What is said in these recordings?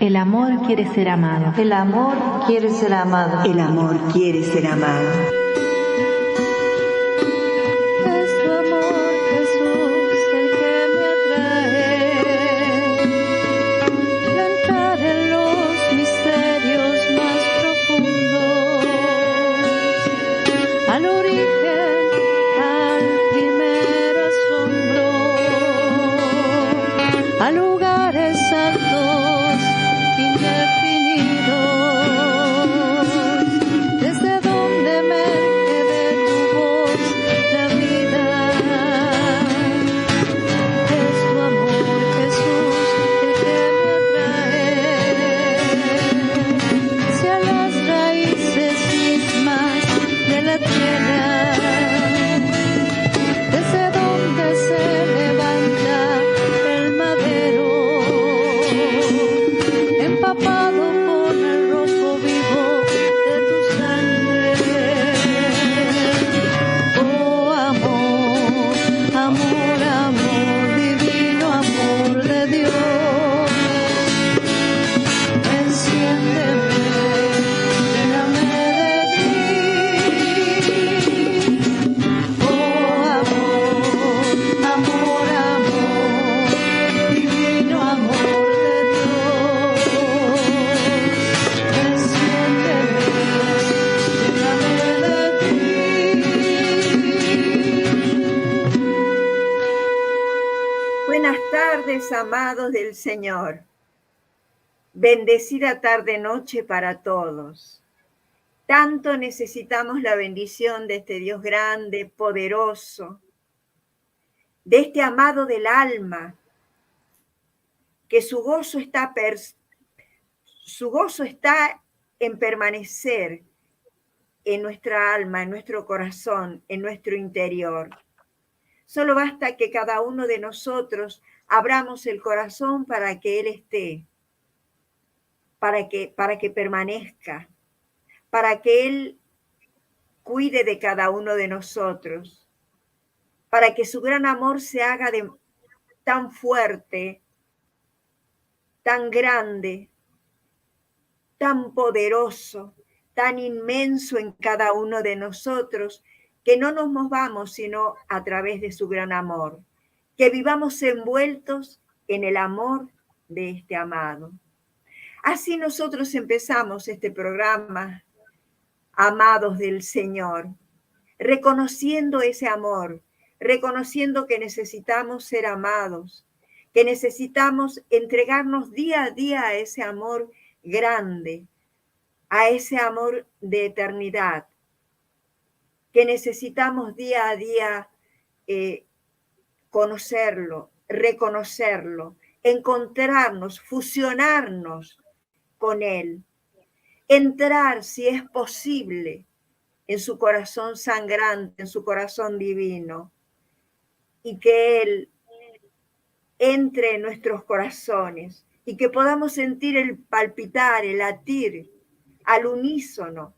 El amor quiere ser amado. El amor quiere ser amado. El amor quiere ser amado. Es tu amor, Jesús, el que me atrae. Entrar en los misterios más profundos, al origen, al primer asombro, a lugares altos, indefinidos, desde donde emerge de tu voz la vida. Es tu amor, Jesús, el que me atrae hacia las raíces mismas de la tierra, desde donde se levanta el madero, empapado con el rojo vivo de tu sangre. Oh amor, amor, amor, divino amor de Dios, enciéndeme, lléname de ti. Oh amor, amor, amor, divino amor de Dios, enciéndeme, lléname de ti. Buenas tardes, amados del Señor. Bendecida tarde-noche para todos. Tanto necesitamos la bendición de este Dios grande, poderoso, de este amado del alma, que su gozo está en permanecer en nuestra alma, en nuestro corazón, en nuestro interior. Solo basta que cada uno de nosotros abramos el corazón para que Él esté, para que permanezca, para que Él cuide de cada uno de nosotros, para que su gran amor se haga tan fuerte, tan grande, tan poderoso, tan inmenso en cada uno de nosotros, que no nos movamos sino a través de su gran amor, que vivamos envueltos en el amor de este amado. Así nosotros empezamos este programa, amados del Señor, reconociendo ese amor, reconociendo que necesitamos ser amados, que necesitamos entregarnos día a día a ese amor grande, a ese amor de eternidad, que necesitamos día a día conocerlo, reconocerlo, encontrarnos, fusionarnos con Él, entrar, si es posible, en su corazón sangrante, en su corazón divino, y que Él entre en nuestros corazones y que podamos sentir el palpitar, el latir al unísono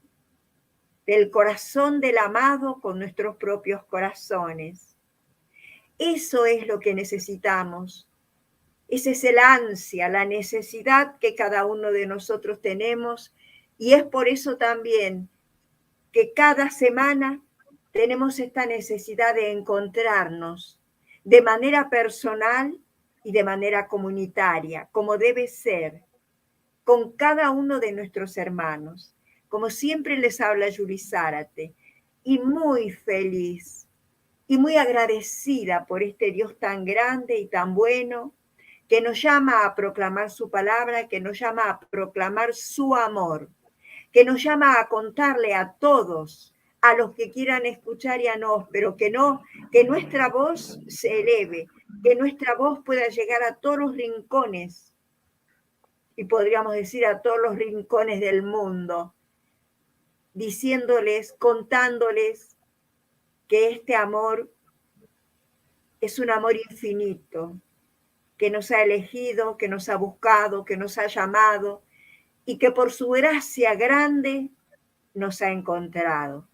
del corazón del amado con nuestros propios corazones. Eso es lo que necesitamos. Esa es el ansia, la necesidad que cada uno de nosotros tenemos, y es por eso también que cada semana tenemos esta necesidad de encontrarnos de manera personal y de manera comunitaria, como debe ser, con cada uno de nuestros hermanos. Como siempre les habla Yuri Zárate, y muy feliz y muy agradecida por este Dios tan grande y tan bueno, que nos llama a proclamar su palabra, que nos llama a proclamar su amor, que nos llama a contarle a todos, a los que quieran escuchar y a no, pero que nuestra voz se eleve, que nuestra voz pueda llegar a todos los rincones, y podríamos decir a todos los rincones del mundo, diciéndoles, contándoles que este amor es un amor infinito, que nos ha elegido, que nos ha buscado, que nos ha llamado, y que por su gracia grande nos ha encontrado.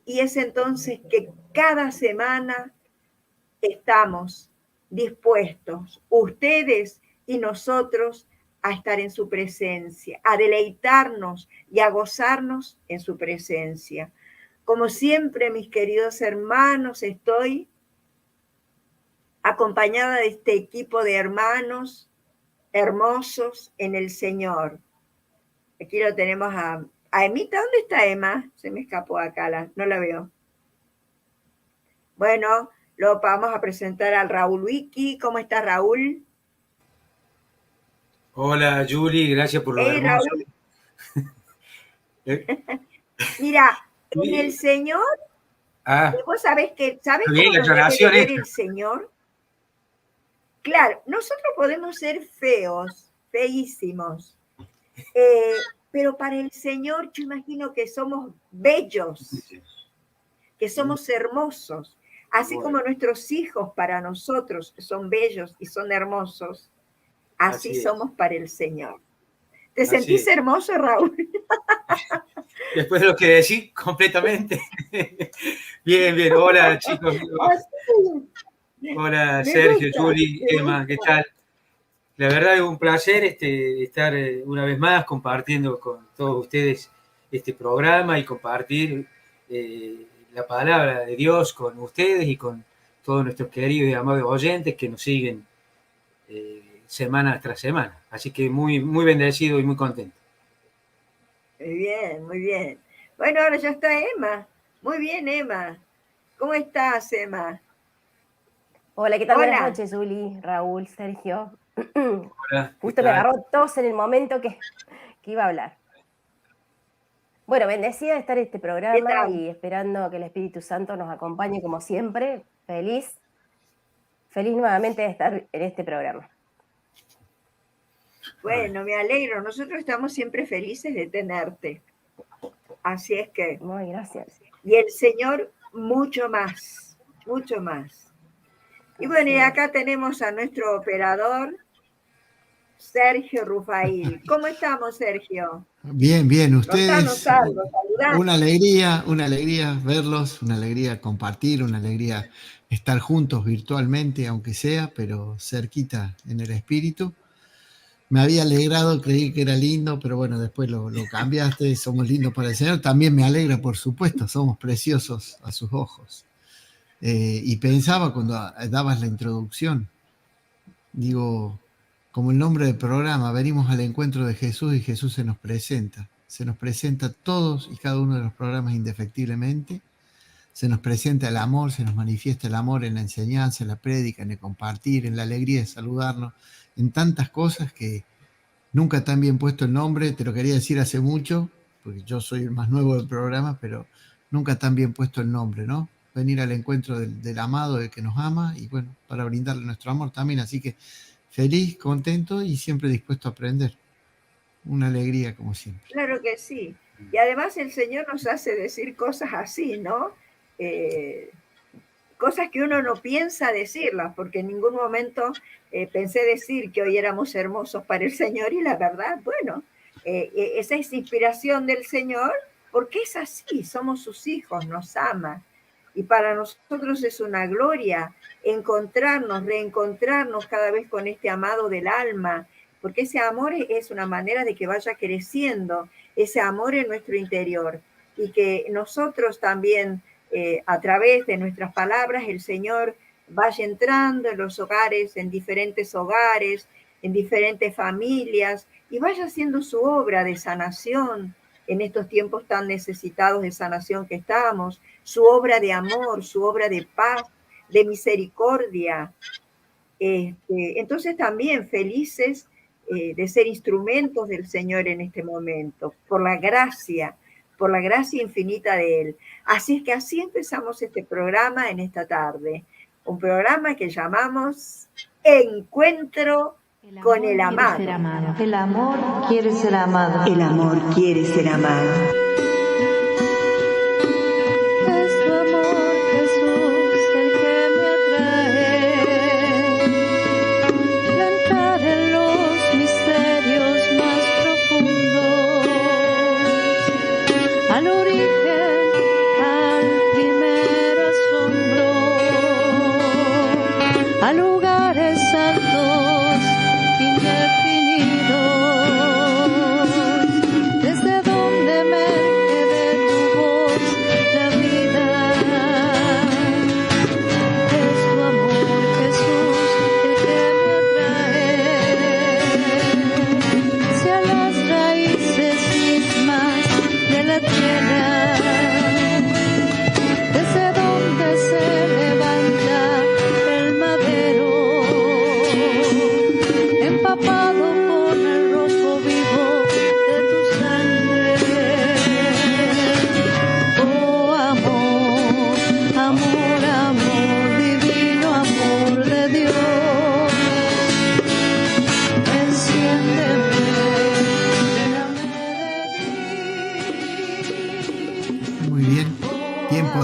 Y es entonces que cada semana estamos dispuestos, ustedes y nosotros, a estar en su presencia, a deleitarnos y a gozarnos en su presencia. Como siempre, mis queridos hermanos, estoy acompañada de este equipo de hermanos hermosos en el Señor. Aquí lo tenemos a Emita. ¿Dónde está Emma? Se me escapó acá, no la veo. Bueno, lo vamos a presentar al Raúl Wiki. ¿Cómo está Raúl? Hola, Julie, gracias por lo hermoso. Mira, en el Señor, vos sabés cómo nos debe ver el Señor. Claro, nosotros podemos ser feos, feísimos, pero para el Señor yo imagino que somos bellos, que somos hermosos, así como nuestros hijos para nosotros son bellos y son hermosos, así somos para el Señor. ¿Te sentís hermoso, Raúl? Después de lo que decís, completamente. Bien, bien. Hola, chicos. Hola, Sergio, Juli, Emma, ¿qué tal? La verdad es un placer estar una vez más compartiendo con todos ustedes este programa y compartir la palabra de Dios con ustedes y con todos nuestros queridos y amados oyentes que nos siguen semana tras semana. Así que muy, muy bendecido y muy contento. Muy bien, muy bien. Bueno, ahora ya está Emma. Muy bien, Emma. ¿Cómo estás, Emma? Hola, ¿qué tal? Buenas noches, Juli, Raúl, Sergio. Hola. Justo me agarró tos en el momento que iba a hablar. Bueno, bendecida de estar en este programa y esperando que el Espíritu Santo nos acompañe como siempre. Feliz nuevamente de estar en este programa. Bueno, me alegro. Nosotros estamos siempre felices de tenerte. Así es que... Muy gracias. Y el Señor mucho más, mucho más. Y bueno, y acá tenemos a nuestro operador, Sergio Rufail. ¿Cómo estamos, Sergio? Bien, bien. Ustedes, una alegría verlos, una alegría compartir, una alegría estar juntos virtualmente, aunque sea, pero cerquita en el espíritu. Me había alegrado, creí que era lindo, pero bueno, después lo cambiaste, somos lindos para el Señor. También me alegra, por supuesto, somos preciosos a sus ojos. Y pensaba cuando dabas la introducción, digo, como el nombre del programa, venimos al encuentro de Jesús y Jesús se nos presenta todos y cada uno de los programas indefectiblemente, se nos presenta el amor, se nos manifiesta el amor en la enseñanza, en la prédica, en el compartir, en la alegría de saludarnos, en tantas cosas que nunca tan bien puesto el nombre, te lo quería decir hace mucho, porque yo soy el más nuevo del programa, pero nunca tan bien puesto el nombre, ¿no? Venir al encuentro del amado, del que nos ama, y bueno, para brindarle nuestro amor también, así que feliz, contento y siempre dispuesto a aprender. Una alegría como siempre. Claro que sí. Y además el Señor nos hace decir cosas así, ¿no? Cosas que uno no piensa decirlas, porque en ningún momento pensé decir que hoy éramos hermosos para el Señor, y la verdad, bueno, esa es inspiración del Señor, porque es así, somos sus hijos, nos ama. Y para nosotros es una gloria encontrarnos, reencontrarnos cada vez con este amado del alma, porque ese amor es una manera de que vaya creciendo, ese amor en nuestro interior, y que nosotros también, a través de nuestras palabras, el Señor vaya entrando en los hogares, en diferentes familias, y vaya haciendo su obra de sanación en estos tiempos tan necesitados de sanación que estamos, su obra de amor, su obra de paz, de misericordia. Entonces también felices de ser instrumentos del Señor en este momento, por la gracia infinita de Él. Así es que así empezamos este programa en esta tarde, un programa que llamamos Encuentro con el amado. El amor quiere ser amado. El amor quiere ser amado. Es tu amor, Jesús, el que me atrae, entrar en los misterios más profundos, al origen, al primer asombro, a lugares altos, indefinidos.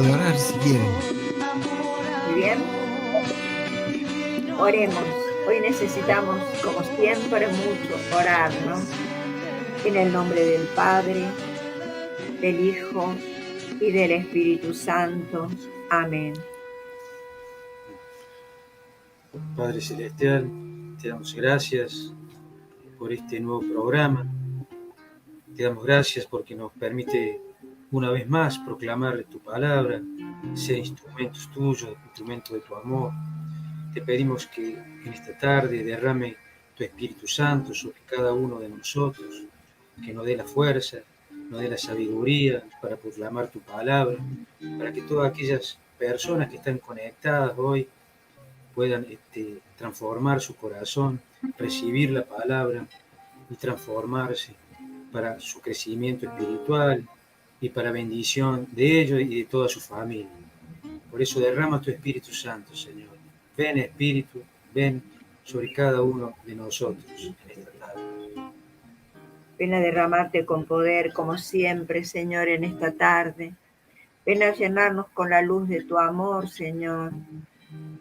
tiempo de orar si quieren. Muy bien. Oremos. Hoy necesitamos, como siempre, mucho orar, ¿no? En el nombre del Padre, del Hijo y del Espíritu Santo. Amén. Padre Celestial, te damos gracias por este nuevo programa. Te damos gracias porque nos permite una vez más proclamar tu palabra, ser instrumentos tuyos, instrumentos de tu amor. Te pedimos que en esta tarde derrame tu Espíritu Santo sobre cada uno de nosotros, que nos dé la fuerza, nos dé la sabiduría para proclamar tu palabra, para que todas aquellas personas que están conectadas hoy puedan transformar su corazón, recibir la palabra y transformarse para su crecimiento espiritual y para bendición de ellos y de toda su familia. Por eso derrama tu Espíritu Santo, Señor. Ven, Espíritu, ven sobre cada uno de nosotros en esta tarde. Ven a derramarte con poder, como siempre, Señor, en esta tarde. Ven a llenarnos con la luz de tu amor, Señor.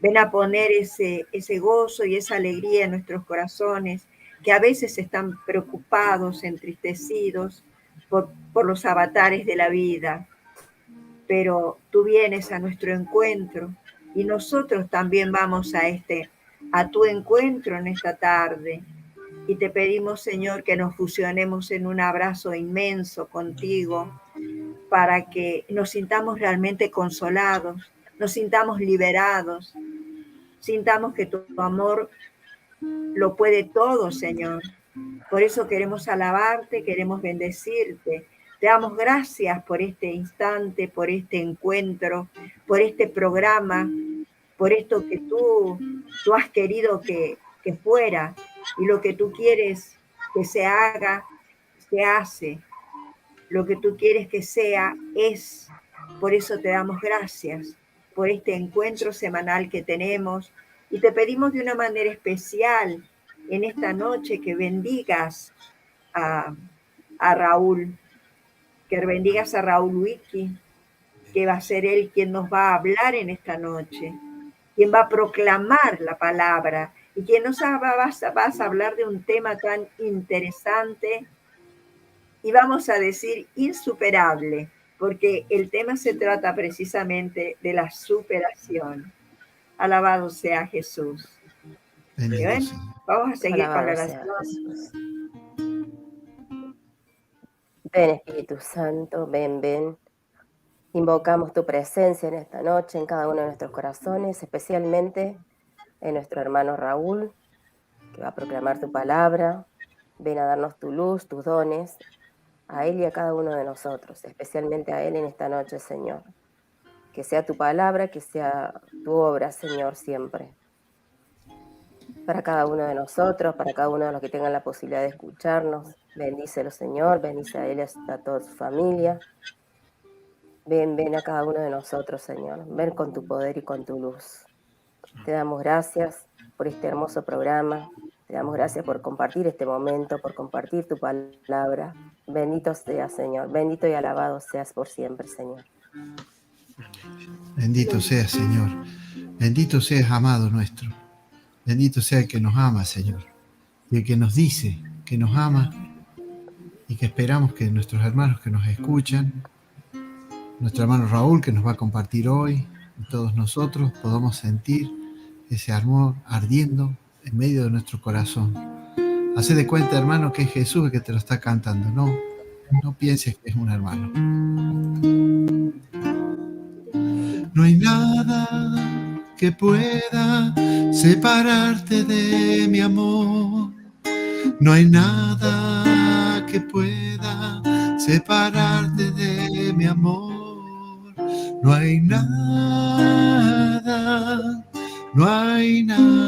Ven a poner ese gozo y esa alegría en nuestros corazones, que a veces están preocupados, entristecidos por los avatares de la vida. Pero tú vienes a nuestro encuentro y nosotros también vamos a tu encuentro en esta tarde. Y te pedimos, Señor, que nos fusionemos en un abrazo inmenso contigo para que nos sintamos realmente consolados, nos sintamos liberados, sintamos que tu amor lo puede todo, Señor. Por eso queremos alabarte, queremos bendecirte. Te damos gracias por este instante, por este encuentro, por este programa, por esto que tú has querido que fuera y lo que tú quieres que se haga, se hace. Lo que tú quieres que sea, es. Por eso te damos gracias por este encuentro semanal que tenemos y te pedimos de una manera especial en esta noche que bendigas a Raúl, que bendigas a Raúl Wiki, que va a ser él quien nos va a hablar en esta noche, quien va a proclamar la palabra y quien nos vas a hablar de un tema tan interesante y vamos a decir insuperable, porque el tema se trata precisamente de la superación. Alabado sea Jesús. ¿Ven? Vamos a seguir con la oración. Ven, Espíritu Santo, ven, ven. Invocamos tu presencia en esta noche, en cada uno de nuestros corazones, especialmente en nuestro hermano Raúl, que va a proclamar tu palabra. Ven a darnos tu luz, tus dones, a él y a cada uno de nosotros, especialmente a él en esta noche, Señor. Que sea tu palabra, que sea tu obra, Señor, siempre. Para cada uno de nosotros, para cada uno de los que tengan la posibilidad de escucharnos. Bendícelo, Señor, bendice a él y a toda su familia. Ven, ven a cada uno de nosotros, Señor. Ven con tu poder y con tu luz. Te damos gracias por este hermoso programa. Te damos gracias por compartir este momento, por compartir tu palabra. Bendito seas, Señor. Bendito y alabado seas por siempre, Señor. Bendito seas, Señor. Bendito seas, amado nuestro. Bendito sea el que nos ama, Señor. Y el que nos dice que nos ama y que esperamos que nuestros hermanos que nos escuchan, nuestro hermano Raúl que nos va a compartir hoy, y todos nosotros podamos sentir ese amor ardiendo en medio de nuestro corazón. Hacé de cuenta, hermano, que es Jesús el que te lo está cantando. No pienses que es un hermano. No hay nada que pueda separarte de mi amor. No hay nada que pueda separarte de mi amor. No hay nada, no hay nada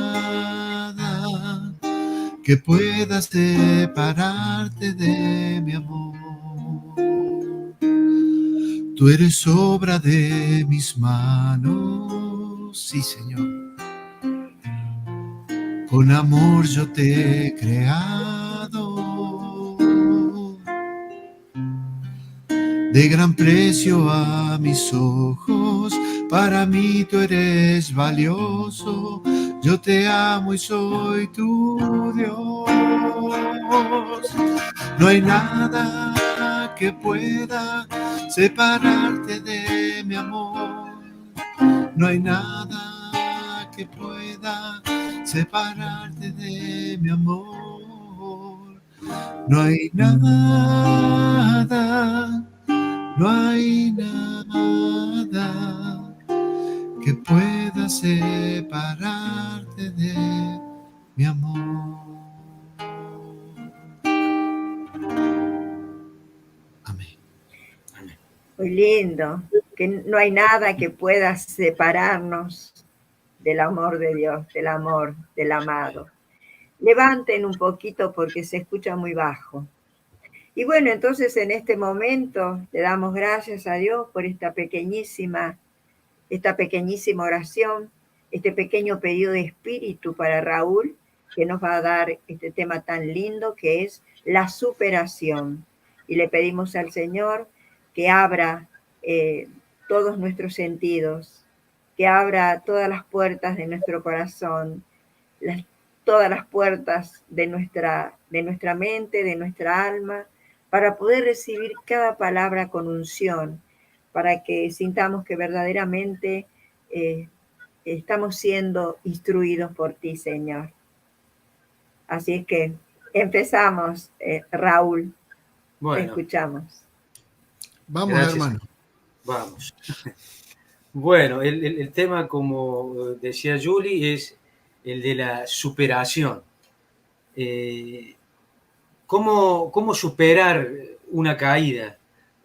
que pueda separarte de mi amor. Tú eres obra de mis manos, sí, Señor. Con amor yo te he creado. de gran precio a mis ojos. Para mí tú eres valioso, yo te amo y soy tu Dios. No hay nada que pueda separarte de mi amor. No hay nada que pueda separarte de mi amor. No hay nada, no hay nada que pueda separarte de mi amor. Amén. Muy lindo, que no hay nada que pueda separarnos del amor de Dios, del amor del amado. Levanten un poquito porque se escucha muy bajo. Y bueno, entonces en este momento le damos gracias a Dios por esta pequeñísima oración, este pequeño pedido de espíritu para Raúl, que nos va a dar este tema tan lindo que es la superación. Y le pedimos al Señor que abra todos nuestros sentidos, que abra todas las puertas de nuestro corazón, todas las puertas de nuestra mente, de nuestra alma, para poder recibir cada palabra con unción, para que sintamos que verdaderamente estamos siendo instruidos por ti, Señor. Así es que empezamos, Raúl. Bueno, te escuchamos. Vamos, gracias, hermano. Vamos. Bueno, el tema, como decía Julie, es el de la superación. ¿Cómo superar una caída?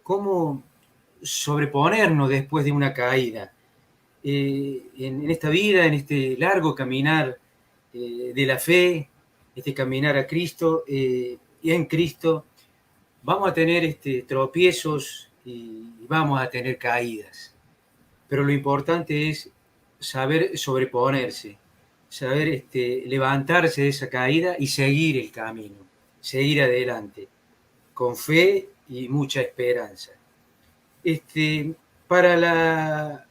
¿Cómo sobreponernos después de una caída? En esta vida, en este largo caminar de la fe, este caminar a Cristo y en Cristo, vamos a tener tropiezos y vamos a tener caídas. Pero lo importante es saber sobreponerse, saber levantarse de esa caída y seguir el camino, seguir adelante, con fe y mucha esperanza. Para la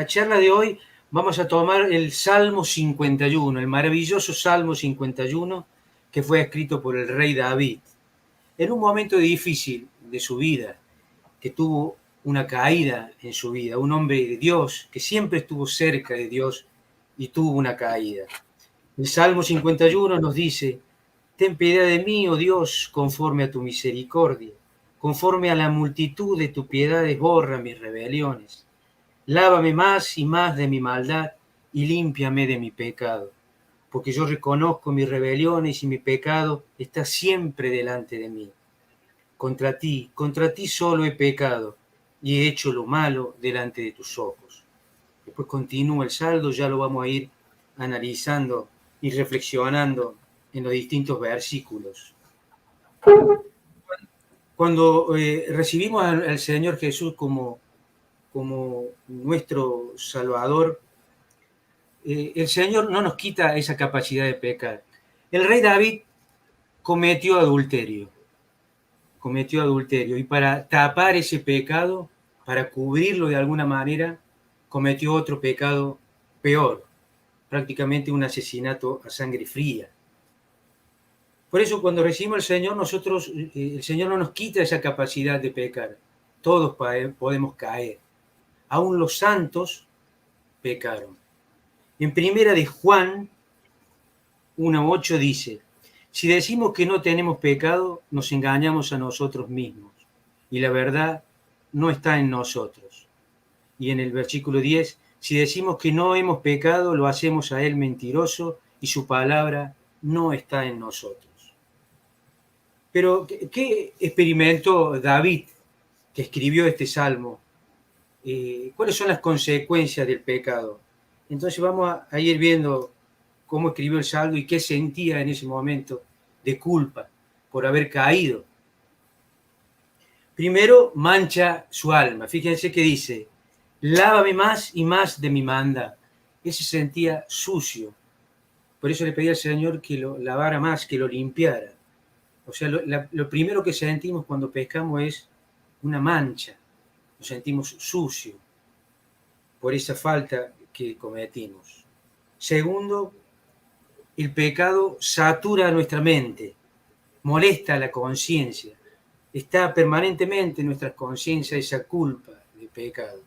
charla de hoy vamos a tomar el Salmo 51, el maravilloso Salmo 51 que fue escrito por el rey David. En un momento difícil de su vida, que tuvo una caída en su vida, un hombre de Dios que siempre estuvo cerca de Dios y tuvo una caída. El Salmo 51 nos dice: ten piedad de mí, oh Dios, conforme a tu misericordia, conforme a la multitud de tu piedad, borra mis rebeliones. Lávame más y más de mi maldad y límpiame de mi pecado, porque yo reconozco mis rebeliones y mi pecado está siempre delante de mí. Contra ti solo he pecado y he hecho lo malo delante de tus ojos. Después continúa el saldo, ya lo vamos a ir analizando y reflexionando en los distintos versículos. Cuando recibimos al Señor Jesús como nuestro Salvador, el Señor no nos quita esa capacidad de pecar. El rey David cometió adulterio y para tapar ese pecado, para cubrirlo de alguna manera, cometió otro pecado peor, prácticamente un asesinato a sangre fría. Por eso cuando recibimos al Señor, el Señor no nos quita esa capacidad de pecar. Todos podemos caer. Aún los santos pecaron. En primera de Juan 1:8 dice: si decimos que no tenemos pecado, nos engañamos a nosotros mismos y la verdad no está en nosotros. Y en el versículo 10, si decimos que no hemos pecado, lo hacemos a él mentiroso y su palabra no está en nosotros. Pero, ¿qué experimentó David, que escribió este salmo? ¿Cuáles son las consecuencias del pecado? Entonces vamos a ir viendo cómo escribió el salmo y qué sentía en ese momento de culpa por haber caído. Primero, mancha su alma. Fíjense que dice: lávame más y más de mi maldad. Él se sentía sucio. Por eso le pedí al Señor que lo lavara más, que lo limpiara. O sea, lo primero que sentimos cuando pecamos es una mancha, nos sentimos sucios por esa falta que cometimos. Segundo, el pecado satura nuestra mente, molesta la conciencia, está permanentemente en nuestra conciencia esa culpa de pecado.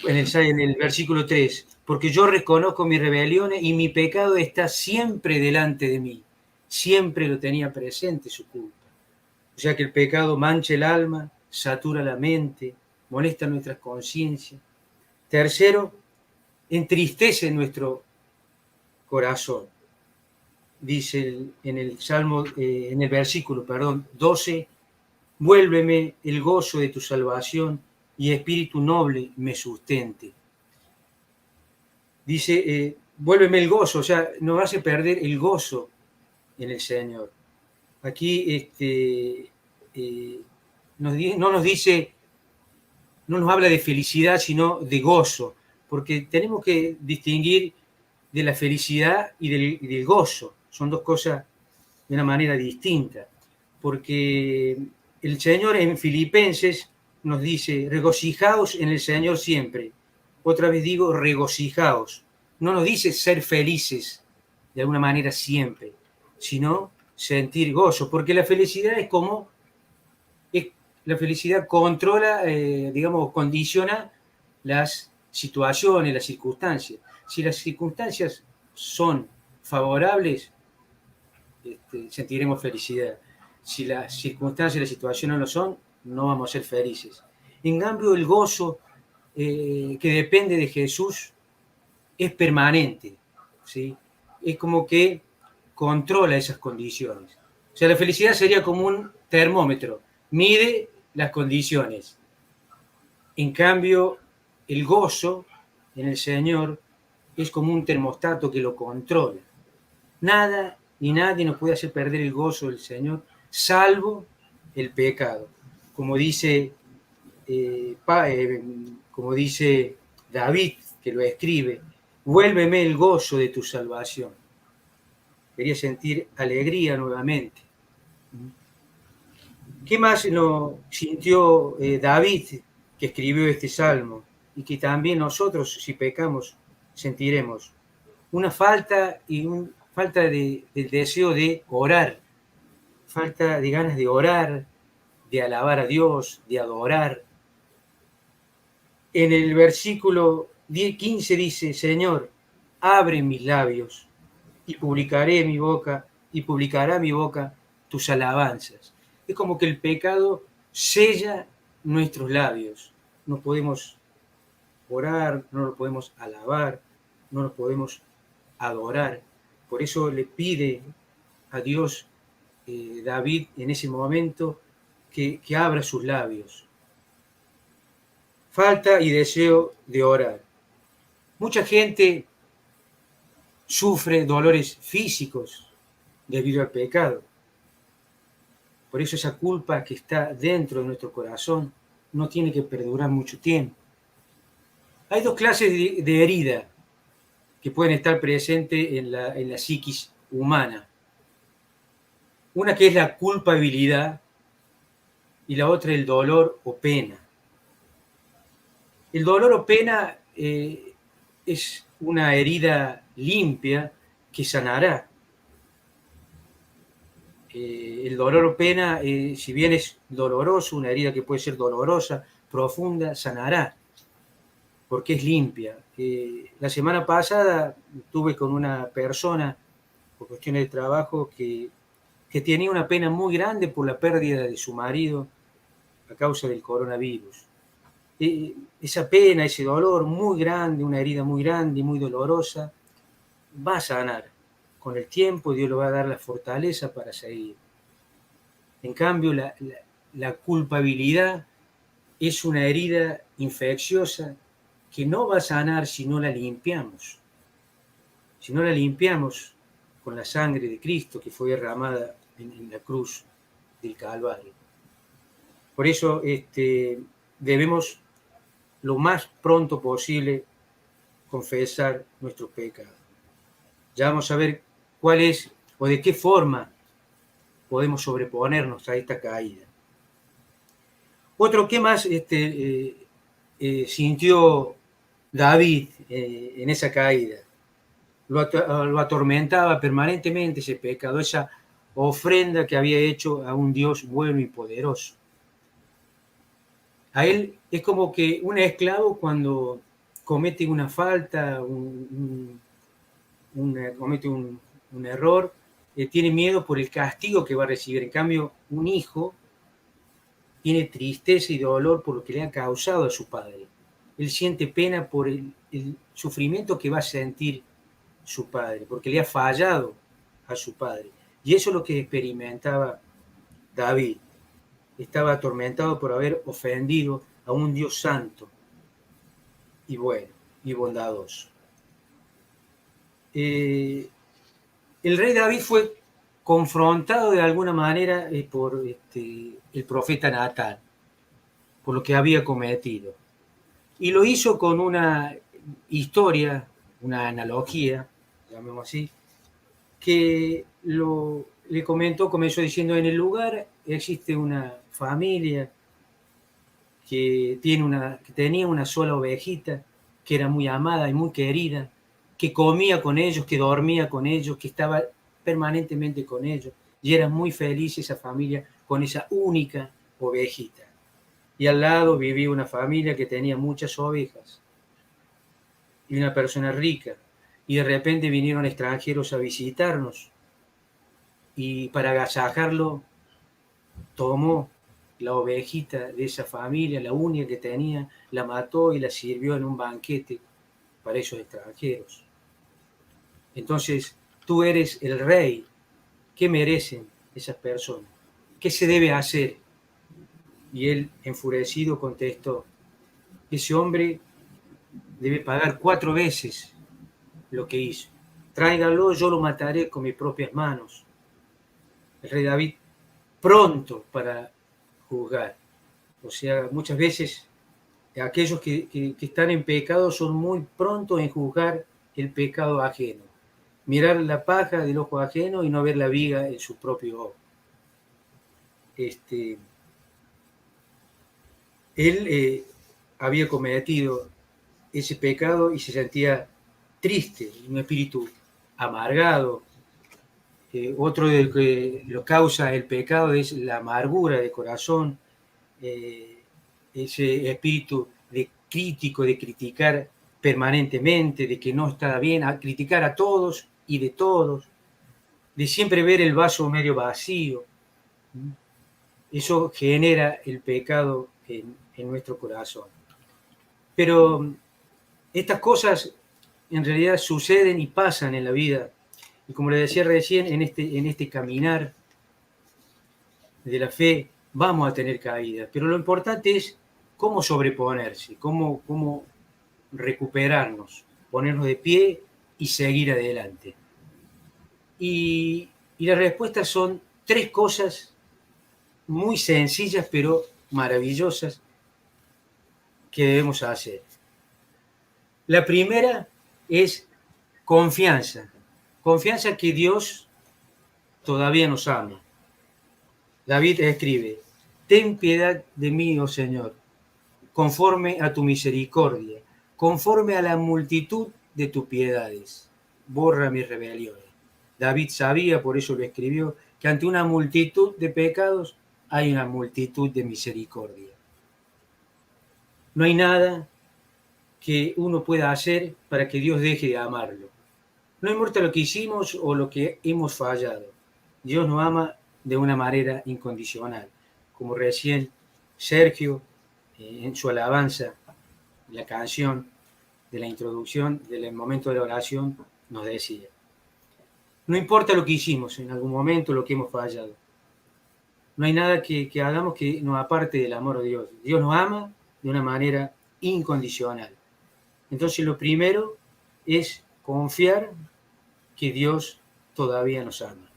En el versículo 3, porque yo reconozco mis rebeliones y mi pecado está siempre delante de mí, siempre lo tenía presente su culpa. O sea que el pecado mancha el alma, satura la mente, molesta nuestra conciencia. Tercero, entristece nuestro corazón. Dice en el Salmo, en el versículo 12, vuélveme el gozo de tu salvación y espíritu noble me sustente. Dice, vuélveme el gozo, o sea, nos hace perder el gozo en el Señor. Aquí no nos dice, no nos habla de felicidad, sino de gozo, porque tenemos que distinguir de la felicidad y del gozo. Son dos cosas de una manera distinta, porque el Señor en Filipenses nos dice, regocijaos en el Señor siempre. Otra vez digo, regocijaos. No nos dice ser felices de alguna manera siempre, sino sentir gozo, porque la felicidad es como, la felicidad controla, condiciona las situaciones, las circunstancias. Si las circunstancias son favorables, sentiremos felicidad. Si las circunstancias y las situaciones no lo son, no vamos a ser felices. En cambio, el gozo que depende de Jesús es permanente, ¿sí? Es como que controla esas condiciones. O sea, la felicidad sería como un termómetro, mide las condiciones. En cambio, el gozo en el Señor es como un termostato que lo controla. Nada ni nadie nos puede hacer perder el gozo del Señor, salvo el pecado. Como dice David, que lo escribe, vuélveme el gozo de tu salvación. Quería sentir alegría nuevamente. ¿Qué más nos sintió David, que escribió este salmo? Y que también nosotros, si pecamos, sentiremos una falta del deseo de orar, falta de ganas de orar, de alabar a Dios, de adorar. En el versículo 15 dice, Señor, abre mis labios y publicará mi boca tus alabanzas. Es como que el pecado sella nuestros labios. No podemos orar, no lo podemos alabar, no lo podemos adorar. Por eso le pide a Dios David en ese momento que abra sus labios. Falta y deseo de orar. Mucha gente sufre dolores físicos debido al pecado. Por eso esa culpa que está dentro de nuestro corazón no tiene que perdurar mucho tiempo. Hay dos clases de herida que pueden estar presentes en la psiquis humana. Una que es la culpabilidad y la otra el dolor o pena. El dolor o pena es una herida limpia que sanará. El dolor o pena, si bien es doloroso, una herida que puede ser dolorosa, profunda, sanará, porque es limpia. La semana pasada estuve con una persona, por cuestiones de trabajo, que tenía una pena muy grande por la pérdida de su marido a causa del coronavirus. Esa pena, ese dolor muy grande, una herida muy grande y muy dolorosa, va a sanar. Con el tiempo Dios le va a dar la fortaleza para seguir. En cambio, la culpabilidad es una herida infecciosa que no va a sanar si no la limpiamos. Si no la limpiamos con la sangre de Cristo que fue derramada en la cruz del Calvario. Por eso debemos lo más pronto posible confesar nuestro pecado. Ya vamos a ver cuál es o de qué forma podemos sobreponernos a esta caída. Otro, ¿qué más sintió David en esa caída? Lo atormentaba permanentemente ese pecado, esa ofrenda que había hecho a un Dios bueno y poderoso. A él es como que un esclavo cuando comete una falta, comete un error, tiene miedo por el castigo que va a recibir. En cambio, un hijo tiene tristeza y dolor por lo que le ha causado a su padre. Él siente pena por el sufrimiento que va a sentir su padre, porque le ha fallado a su padre. Y eso es lo que experimentaba David. Estaba atormentado por haber ofendido a un Dios santo y bueno y bondadoso. El rey David fue confrontado de alguna manera por el profeta Natán, por lo que había cometido. Y lo hizo con una historia, una analogía, llamémoslo así, que le comenzó diciendo: en el lugar existe una familia que tenía una sola ovejita, que era muy amada y muy querida, que comía con ellos, que dormía con ellos, que estaba permanentemente con ellos, y era muy feliz esa familia con esa única ovejita. Y al lado vivía una familia que tenía muchas ovejas y una persona rica, y de repente vinieron extranjeros a visitarnos, y para agasajarlo tomó la ovejita de esa familia, la única que tenía, la mató y la sirvió en un banquete para esos extranjeros. Entonces, tú eres el rey. ¿Qué merecen esas personas? ¿Qué se debe hacer? Y él, enfurecido, contestó: ese hombre debe pagar 4 veces lo que hizo. Tráigalo, yo lo mataré con mis propias manos. El rey David, pronto para juzgar. O sea, muchas veces aquellos que están en pecado son muy prontos en juzgar el pecado ajeno. Mirar la paja del ojo ajeno y no ver la viga en su propio ojo. Él había cometido ese pecado y se sentía triste, un espíritu amargado. Otro de lo que lo causa el pecado es la amargura de corazón, ese espíritu de crítico, de criticar permanentemente, de que no está bien, a criticar a todos y de todos, de siempre ver el vaso medio vacío. Eso genera el pecado en nuestro corazón. Pero estas cosas en realidad suceden y pasan en la vida. Y como le decía recién, en este caminar de la fe vamos a tener caídas. Pero lo importante es cómo sobreponerse, cómo recuperarnos, ponernos de pie y seguir adelante. Y las respuestas son 3 cosas muy sencillas pero maravillosas que debemos hacer. La primera es confianza. Confianza que Dios todavía nos ama. David escribe: ten piedad de mí, oh Señor, conforme a tu misericordia, conforme a la multitud de tus piedades, borra mis rebeliones. David sabía, por eso lo escribió, que ante una multitud de pecados hay una multitud de misericordia. No hay nada que uno pueda hacer para que Dios deje de amarlo. No importa lo que hicimos o lo que hemos fallado. Dios nos ama de una manera incondicional. Como recién Sergio, en su alabanza, la canción de la introducción, del momento de la oración, nos decía: no importa lo que hicimos en algún momento, lo que hemos fallado. No hay nada que hagamos que nos aparte del amor de Dios. Dios nos ama de una manera incondicional. Entonces, lo primero es confiar que Dios todavía nos ama,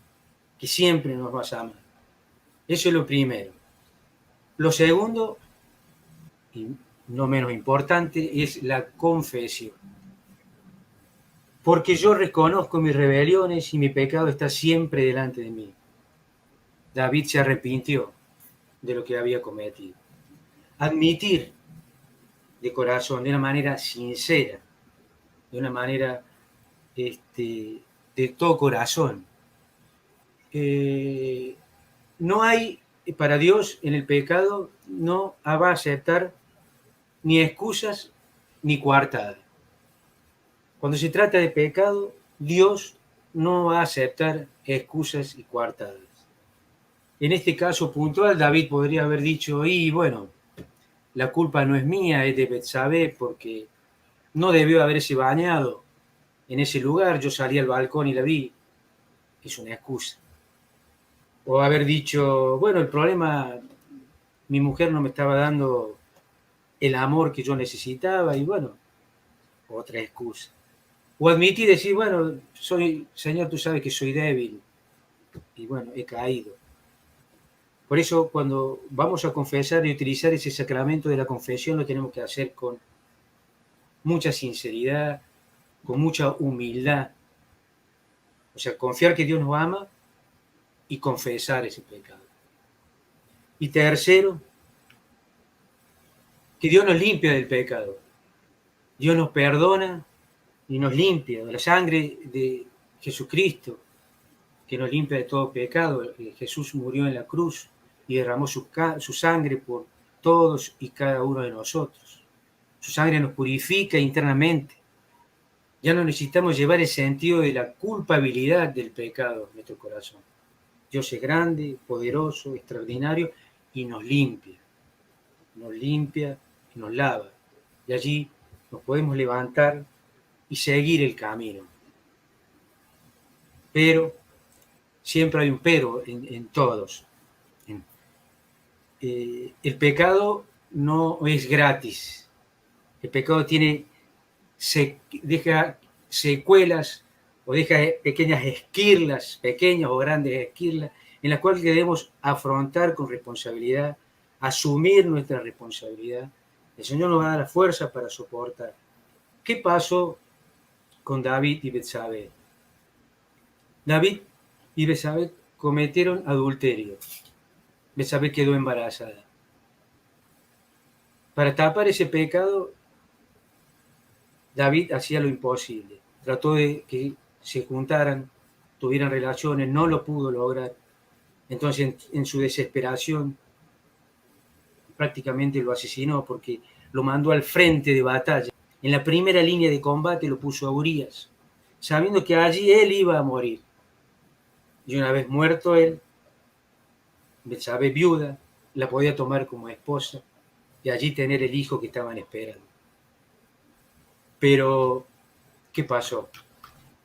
que siempre nos va a amar. Eso es lo primero. Lo segundo, y no menos importante, es la confesión. Porque yo reconozco mis rebeliones y mi pecado está siempre delante de mí. David se arrepintió de lo que había cometido. admitir de corazón, de una manera sincera, de una manera de todo corazón. No hay, para Dios, en el pecado, no va a aceptar ni excusas ni coartadas. Cuando se trata de pecado, Dios no va a aceptar excusas y coartadas. En este caso puntual, David podría haber dicho, y bueno, la culpa no es mía, es de Betsabé, porque no debió haberse bañado en ese lugar, yo salí al balcón y la vi. Es una excusa. O haber dicho, bueno, el problema, mi mujer no me estaba dando el amor que yo necesitaba, y bueno, otra excusa. O admitir, decir, bueno, Señor, tú sabes que soy débil, y bueno, he caído. Por eso, cuando vamos a confesar y utilizar ese sacramento de la confesión, lo tenemos que hacer con mucha sinceridad, con mucha humildad. O sea, confiar que Dios nos ama y confesar ese pecado. Y tercero, que Dios nos limpia del pecado. Dios nos perdona y nos limpia de la sangre de Jesucristo, que nos limpia de todo pecado. Jesús murió en la cruz y derramó su sangre por todos y cada uno de nosotros. Su sangre nos purifica internamente. Ya no necesitamos llevar el sentido de la culpabilidad del pecado en nuestro corazón. Dios es grande, poderoso, extraordinario y nos limpia y nos lava. Y allí nos podemos levantar y seguir el camino. Pero siempre hay un pero en todos. El pecado no es gratis. El pecado deja secuelas o deja pequeñas esquirlas, pequeñas o grandes esquirlas, en las cuales debemos afrontar con responsabilidad, asumir nuestra responsabilidad. El Señor nos va a dar la fuerza para soportar. ¿Qué pasó con David y Betsabé? David y Betsabé cometieron adulterio. Betsabé quedó embarazada. Para tapar ese pecado, David hacía lo imposible. Trató de que se juntaran, tuvieran relaciones, no lo pudo lograr. Entonces, en su desesperación, prácticamente lo asesinó porque lo mandó al frente de batalla. En la primera línea de combate lo puso a Urías, sabiendo que allí él iba a morir. Y una vez muerto él, Betsabé viuda, la podía tomar como esposa y allí tener el hijo que estaban esperando. Pero, ¿qué pasó?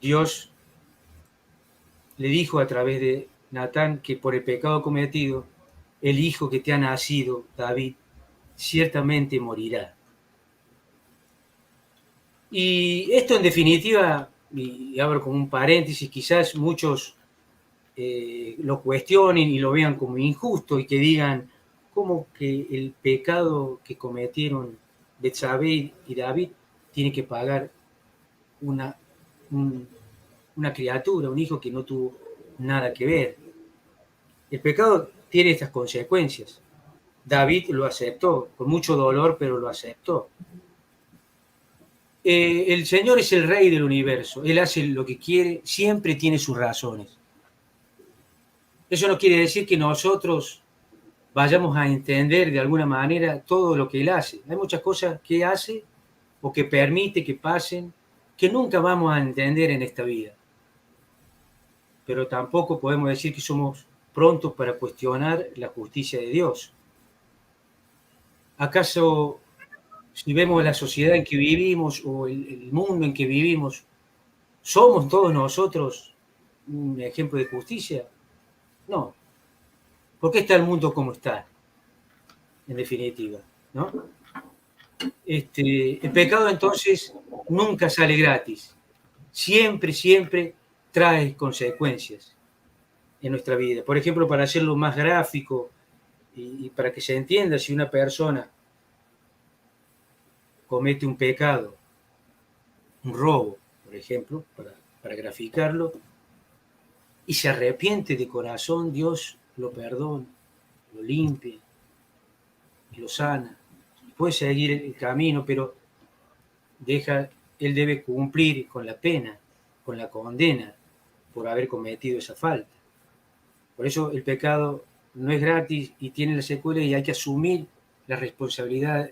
Dios le dijo a través de Natán que por el pecado cometido, el hijo que te ha nacido, David, ciertamente morirá. Y esto en definitiva, y abro como un paréntesis, quizás muchos lo cuestionen y lo vean como injusto y que digan cómo que el pecado que cometieron Betsabé y David tiene que pagar una criatura, un hijo que no tuvo nada que ver. El pecado tiene estas consecuencias. David lo aceptó, con mucho dolor, pero lo aceptó. El Señor es el Rey del universo. Él hace lo que quiere, siempre tiene sus razones. Eso no quiere decir que nosotros vayamos a entender de alguna manera todo lo que Él hace. Hay muchas cosas que hace o que permite que pasen que nunca vamos a entender en esta vida. Pero tampoco podemos decir que somos prontos para cuestionar la justicia de Dios. ¿Acaso, si vemos la sociedad en que vivimos o el mundo en que vivimos, somos todos nosotros un ejemplo de justicia? No. ¿Por qué está el mundo como está? En definitiva, ¿no? El pecado entonces nunca sale gratis. Siempre trae consecuencias en nuestra vida. Por ejemplo, para hacerlo más gráfico y para que se entienda, si una persona comete un pecado, un robo, por ejemplo, para graficarlo, y se arrepiente de corazón, Dios lo perdona, lo limpia y lo sana. puede seguir el camino, pero él debe cumplir con la pena, con la condena por haber cometido esa falta. Por eso el pecado no es gratis y tiene la secuela y hay que asumir la responsabilidad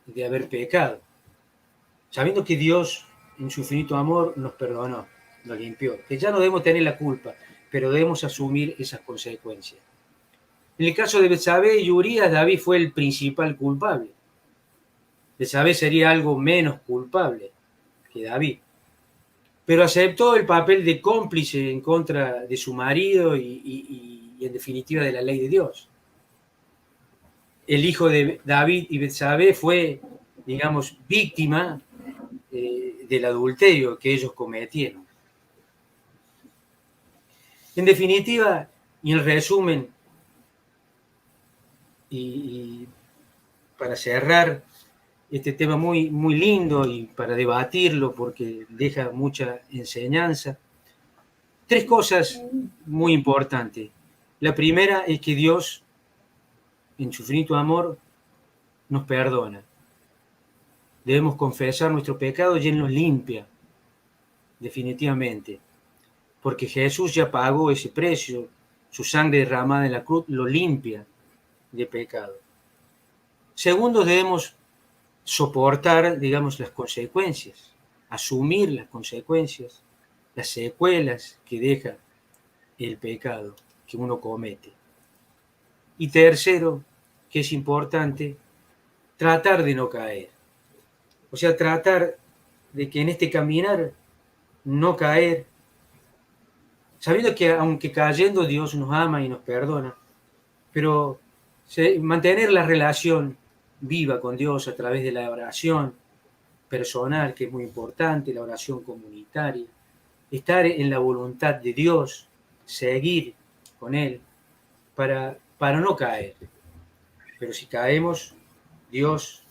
de haber pecado, sabiendo que Dios en su infinito amor nos perdonó, nos limpió, que ya no debemos tener la culpa, pero debemos asumir esas consecuencias. En el caso de Betsabé y Urías, David fue el principal culpable. Betsabé sería algo menos culpable que David, pero aceptó el papel de cómplice en contra de su marido y en definitiva de la ley de Dios. El hijo de David y Betsabé fue, digamos, víctima del adulterio que ellos cometieron. En definitiva, y en resumen, y para cerrar este tema muy, muy lindo y para debatirlo porque deja mucha enseñanza, 3 cosas muy importantes. La primera es que Dios, en su infinito amor, nos perdona. Debemos confesar nuestro pecado y Él nos limpia, definitivamente, porque Jesús ya pagó ese precio, su sangre derramada en la cruz lo limpia de pecado. Segundo, debemos soportar, digamos, las consecuencias, asumir las consecuencias, las secuelas que deja el pecado que uno comete. Y tercero, que es importante, tratar de no caer. O sea, tratar de que en este caminar no caer, sabiendo que aunque cayendo Dios nos ama y nos perdona, pero mantener la relación viva con Dios a través de la oración personal, que es muy importante, la oración comunitaria, estar en la voluntad de Dios, seguir con Él, para no caer. Pero si caemos, Dios,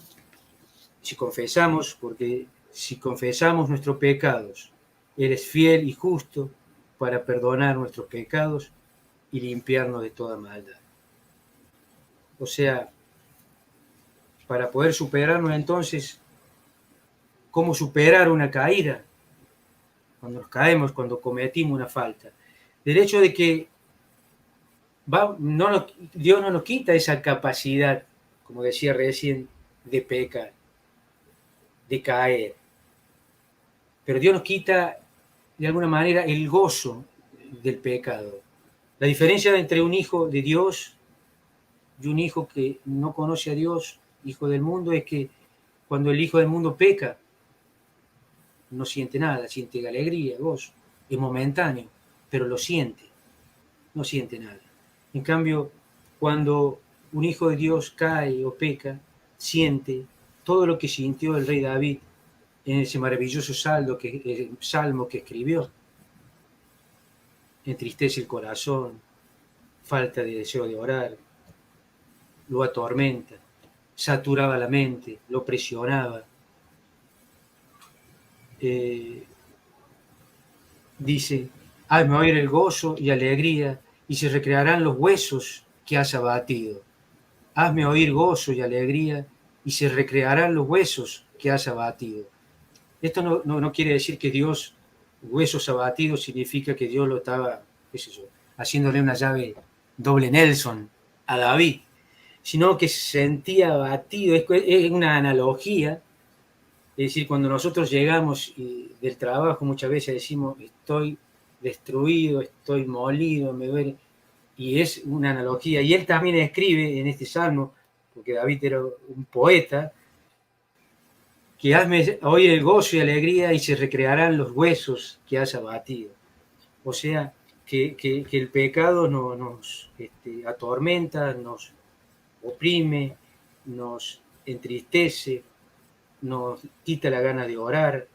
si confesamos, porque si confesamos nuestros pecados, Él es fiel y justo para perdonar nuestros pecados y limpiarnos de toda maldad. O sea, para poder superarnos entonces, ¿cómo superar una caída? Cuando nos caemos, cuando cometimos una falta. Del hecho de que Dios no nos quita esa capacidad, como decía recién, de pecar, de caer. Pero Dios nos quita, de alguna manera, el gozo del pecado. La diferencia entre un hijo de Dios y un hijo que no conoce a Dios, hijo del mundo, es que cuando el hijo del mundo peca, no siente nada, siente alegría, gozo, es momentáneo, pero lo siente, no siente nada. En cambio, cuando un hijo de Dios cae o peca, siente todo lo que sintió el rey David en ese maravilloso salmo que escribió. Entristece el corazón, falta de deseo de orar, lo atormenta, saturaba la mente, lo presionaba. Dice, hazme oír el gozo y alegría, y se recrearán los huesos que has abatido. Hazme oír gozo y alegría, y se recrearán los huesos que has abatido. Esto no quiere decir que Dios, huesos abatidos, significa que Dios lo estaba, qué sé yo, haciéndole una llave doble Nelson a David, sino que se sentía abatido. Es una analogía. Es decir, cuando nosotros llegamos del trabajo, muchas veces decimos, estoy destruido, estoy molido, me duele. Y es una analogía. Y él también escribe en este salmo, porque David era un poeta, que hazme oír el gozo y alegría y se recrearán los huesos que has abatido. O sea, que el pecado nos atormenta, nos oprime, nos entristece, nos quita la gana de orar,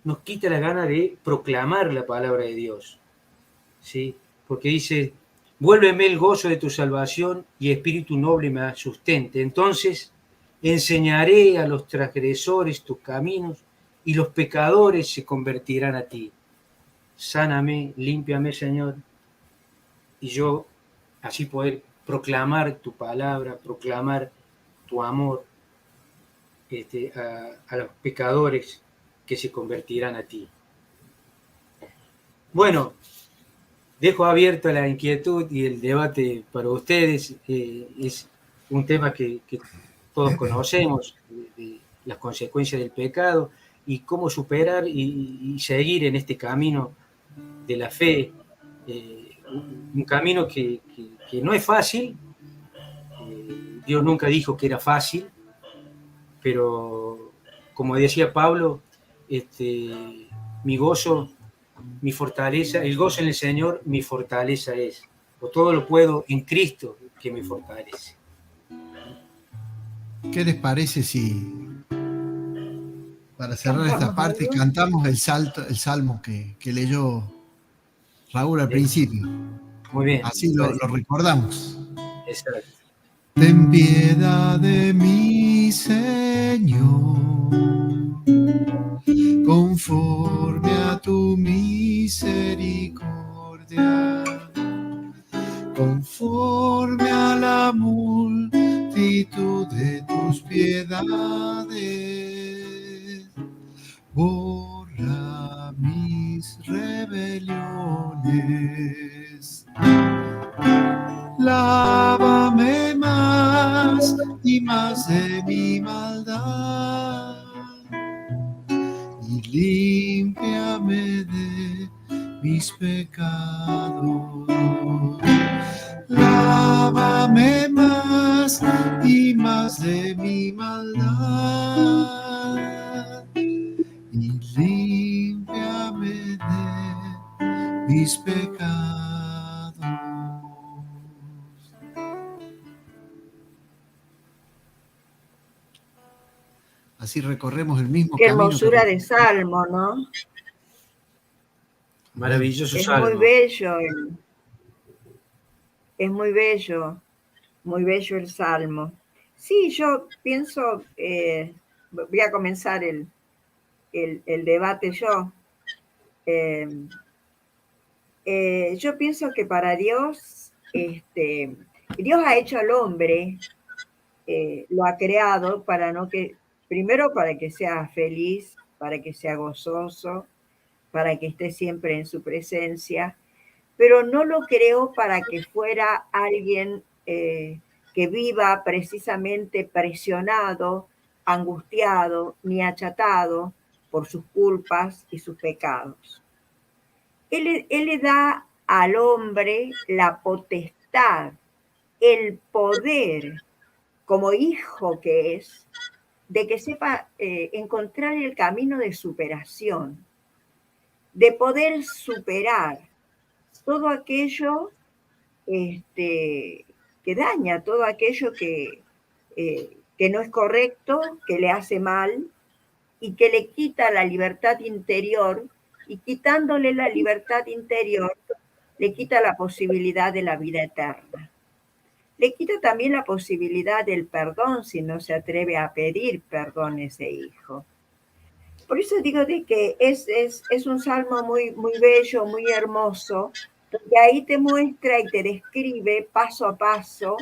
nos quita la gana de proclamar la palabra de Dios, ¿sí? Porque dice, vuélveme el gozo de tu salvación y espíritu noble me sustente. Entonces enseñaré a los transgresores tus caminos y los pecadores se convertirán a ti. Sáname, límpiame, Señor, y yo así poder proclamar tu palabra, proclamar tu amor a los pecadores que se convertirán a ti. Bueno, dejo abierta la inquietud y el debate para ustedes. Es un tema que todos conocemos, de las consecuencias del pecado y cómo superar y seguir en este camino de la fe, un camino que no es fácil. Dios nunca dijo que era fácil, pero como decía Pablo, mi gozo, mi fortaleza, el gozo en el Señor, mi fortaleza es. O todo lo puedo en Cristo que me fortalece. ¿Qué les parece si, para cerrar esta parte, cantamos el salmo que leyó Raúl al principio? Muy bien. Así lo recordamos. Exacto. Ten piedad de mí, Señor, conforme a tu misericordia, conforme a la multitud de tus piedades, borra mis rebeliones. Lávame más y más de mi maldad y límpiame de mis pecados. Lávame más y más de mi maldad y límpiame de mis pecados. Así recorremos el mismo Qué camino. hermosura de salmo, ¿no? Maravilloso Es salmo. muy bello. Es muy bello el salmo. Sí, yo pienso, voy a comenzar el debate yo. Yo pienso que para Dios, Dios ha hecho al hombre, lo ha creado primero para que sea feliz, para que sea gozoso, para que esté siempre en su presencia, pero no lo creó para que fuera alguien que viva precisamente presionado, angustiado, ni achatado por sus culpas y sus pecados. Él le da al hombre la potestad, el poder, como hijo que es, de que sepa encontrar el camino de superación, de poder superar todo aquello que daña, todo aquello que no es correcto, que le hace mal y que le quita la libertad interior, y quitándole la libertad interior, le quita la posibilidad de la vida eterna. Le quita también la posibilidad del perdón si no se atreve a pedir perdón ese hijo. Por eso digo de que es un salmo muy, muy bello, muy hermoso, porque ahí te muestra y te describe paso a paso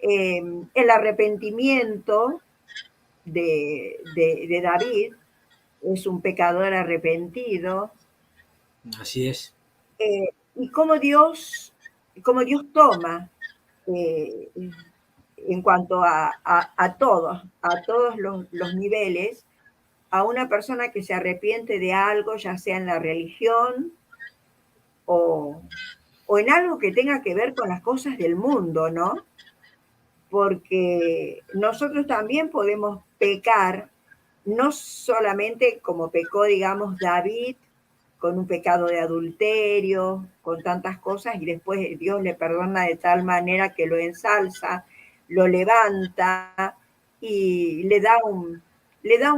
el arrepentimiento de David. Es un pecador arrepentido. Así es. Y cómo Dios toma en cuanto a todos los niveles, a una persona que se arrepiente de algo, ya sea en la religión o en algo que tenga que ver con las cosas del mundo, ¿no? Porque nosotros también podemos pecar, no solamente como pecó, digamos, David, con un pecado de adulterio, con tantas cosas, y después Dios le perdona de tal manera que lo ensalza, lo levanta y le da un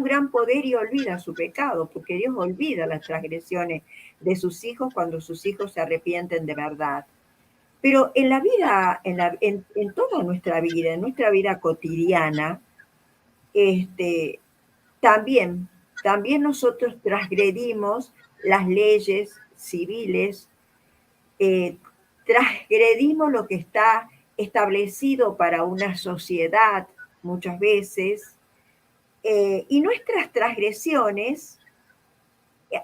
gran poder y olvida su pecado, porque Dios olvida las transgresiones de sus hijos cuando sus hijos se arrepienten de verdad. Pero en la vida, en toda nuestra vida, en nuestra vida cotidiana, también nosotros transgredimos las leyes civiles, transgredimos lo que está establecido para una sociedad muchas veces, Y nuestras transgresiones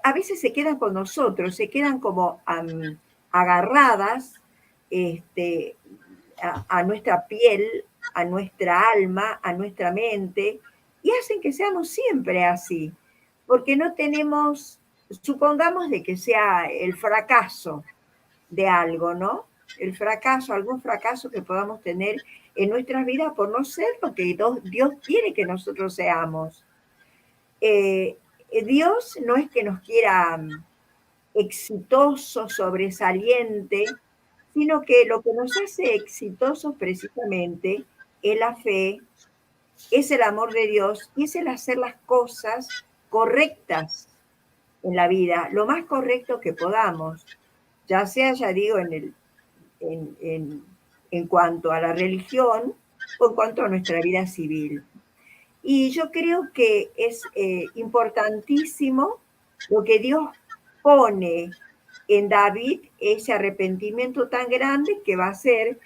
a veces se quedan con nosotros, se quedan como agarradas a nuestra piel, a nuestra alma, a nuestra mente, y hacen que seamos siempre así, porque no tenemos, supongamos de que sea el fracaso de algo, ¿no? El fracaso, algún fracaso que podamos tener en nuestras vidas por no ser lo que Dios quiere que nosotros seamos. Dios no es que nos quiera exitoso, sobresaliente, sino que lo que nos hace exitosos precisamente es la fe, es el amor de Dios y es el hacer las cosas correctas en la vida, lo más correcto que podamos, ya sea, ya digo, en cuanto a la religión o en cuanto a nuestra vida civil. Y yo creo que es importantísimo lo que Dios pone en David, ese arrepentimiento tan grande que va a hacer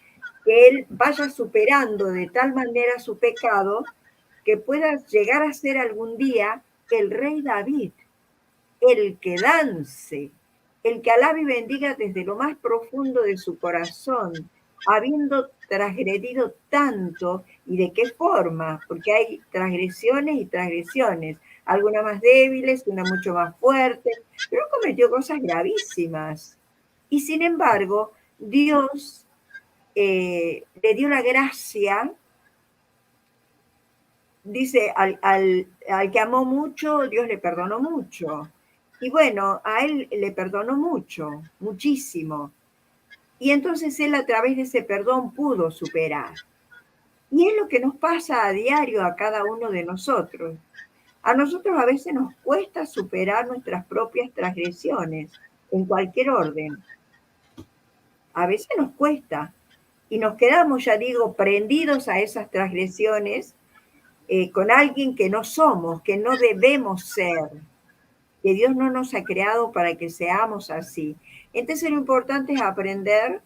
que él vaya superando de tal manera su pecado que pueda llegar a ser algún día el rey David, el que dance, el que alabe y bendiga desde lo más profundo de su corazón, habiendo transgredido tanto, y de qué forma, porque hay transgresiones y transgresiones, algunas más débiles, una mucho más fuerte, pero cometió cosas gravísimas. Y sin embargo, Dios le dio la gracia, dice, al que amó mucho, Dios le perdonó mucho. Y bueno, a él le perdonó mucho, muchísimo. Y entonces él a través de ese perdón pudo superar. Y es lo que nos pasa a diario a cada uno de nosotros. A nosotros a veces nos cuesta superar nuestras propias transgresiones, en cualquier orden. A veces nos cuesta. Y nos quedamos, ya digo, prendidos a esas transgresiones con alguien que no somos, que no debemos ser, que Dios no nos ha creado para que seamos así. Entonces lo importante es aprender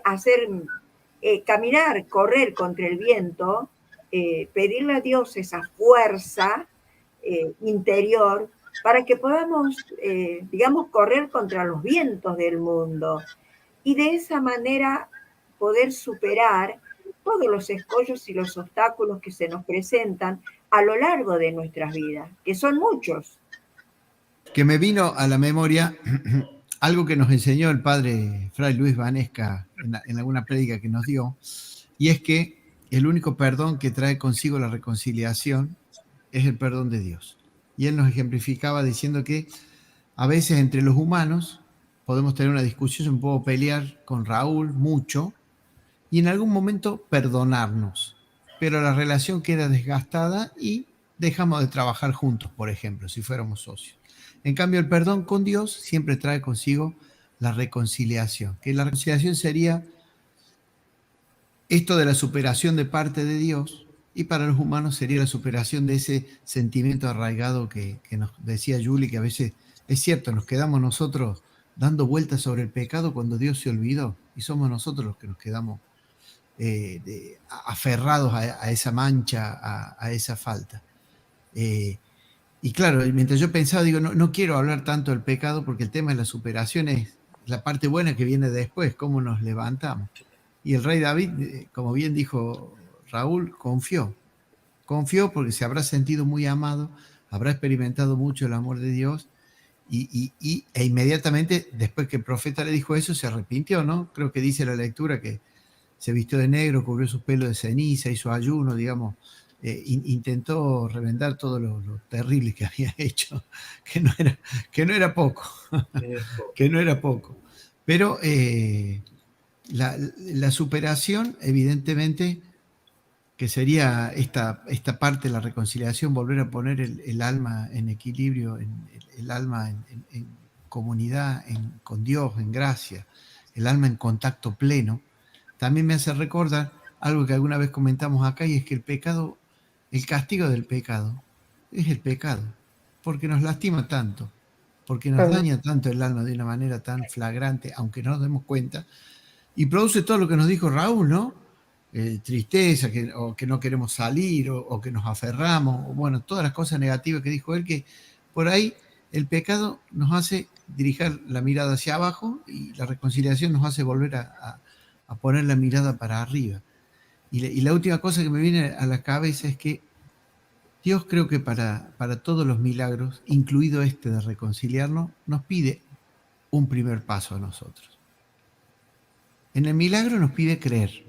hacer, caminar, correr contra el viento, pedirle a Dios esa fuerza interior para que podamos, digamos, correr contra los vientos del mundo y de esa manera poder superar todos los escollos y los obstáculos que se nos presentan a lo largo de nuestras vidas, que son muchos. Que me vino a la memoria algo que nos enseñó el padre Fray Luis Vanesca en alguna prédica que nos dio, y es que el único perdón que trae consigo la reconciliación es el perdón de Dios. Y él nos ejemplificaba diciendo que a veces entre los humanos podemos tener una discusión, puedo pelear con Raúl mucho y en algún momento perdonarnos, pero la relación queda desgastada y dejamos de trabajar juntos, por ejemplo, si fuéramos socios. En cambio, el perdón con Dios siempre trae consigo la reconciliación, que la reconciliación sería esto de la superación de parte de Dios, y para los humanos sería la superación de ese sentimiento arraigado que nos decía Julie, que a veces es cierto, nos quedamos nosotros dando vueltas sobre el pecado cuando Dios se olvidó, y somos nosotros los que nos quedamos aferrados a esa mancha, a esa falta. Y claro, mientras yo pensaba, digo, no quiero hablar tanto del pecado porque el tema de la superación es la parte buena que viene después, cómo nos levantamos. Y el rey David, como bien dijo Raúl, confió porque se habrá sentido muy amado, habrá experimentado mucho el amor de Dios e inmediatamente después que el profeta le dijo eso se arrepintió, ¿no? Creo que dice la lectura que se vistió de negro, cubrió sus pelos de ceniza, hizo ayuno, digamos, intentó remendar todo lo terrible que había hecho, que no era poco, que no era poco. Pero la superación, evidentemente, que sería esta parte de la reconciliación, volver a poner el alma en equilibrio, el alma en comunidad, con Dios, en gracia, el alma en contacto pleno, también me hace recordar algo que alguna vez comentamos acá, y es que el pecado, el castigo del pecado, es el pecado, porque nos lastima tanto, porque nos daña tanto el alma de una manera tan flagrante, aunque no nos demos cuenta, y produce todo lo que nos dijo Raúl, ¿no? tristeza, o que no queremos salir, o que nos aferramos, o bueno, todas las cosas negativas que dijo él, que por ahí el pecado nos hace dirigir la mirada hacia abajo y la reconciliación nos hace volver a poner la mirada para arriba. Y la última cosa que me viene a la cabeza es que Dios, creo que para todos los milagros, incluido este de reconciliarnos, nos pide un primer paso a nosotros. En el milagro nos pide creer.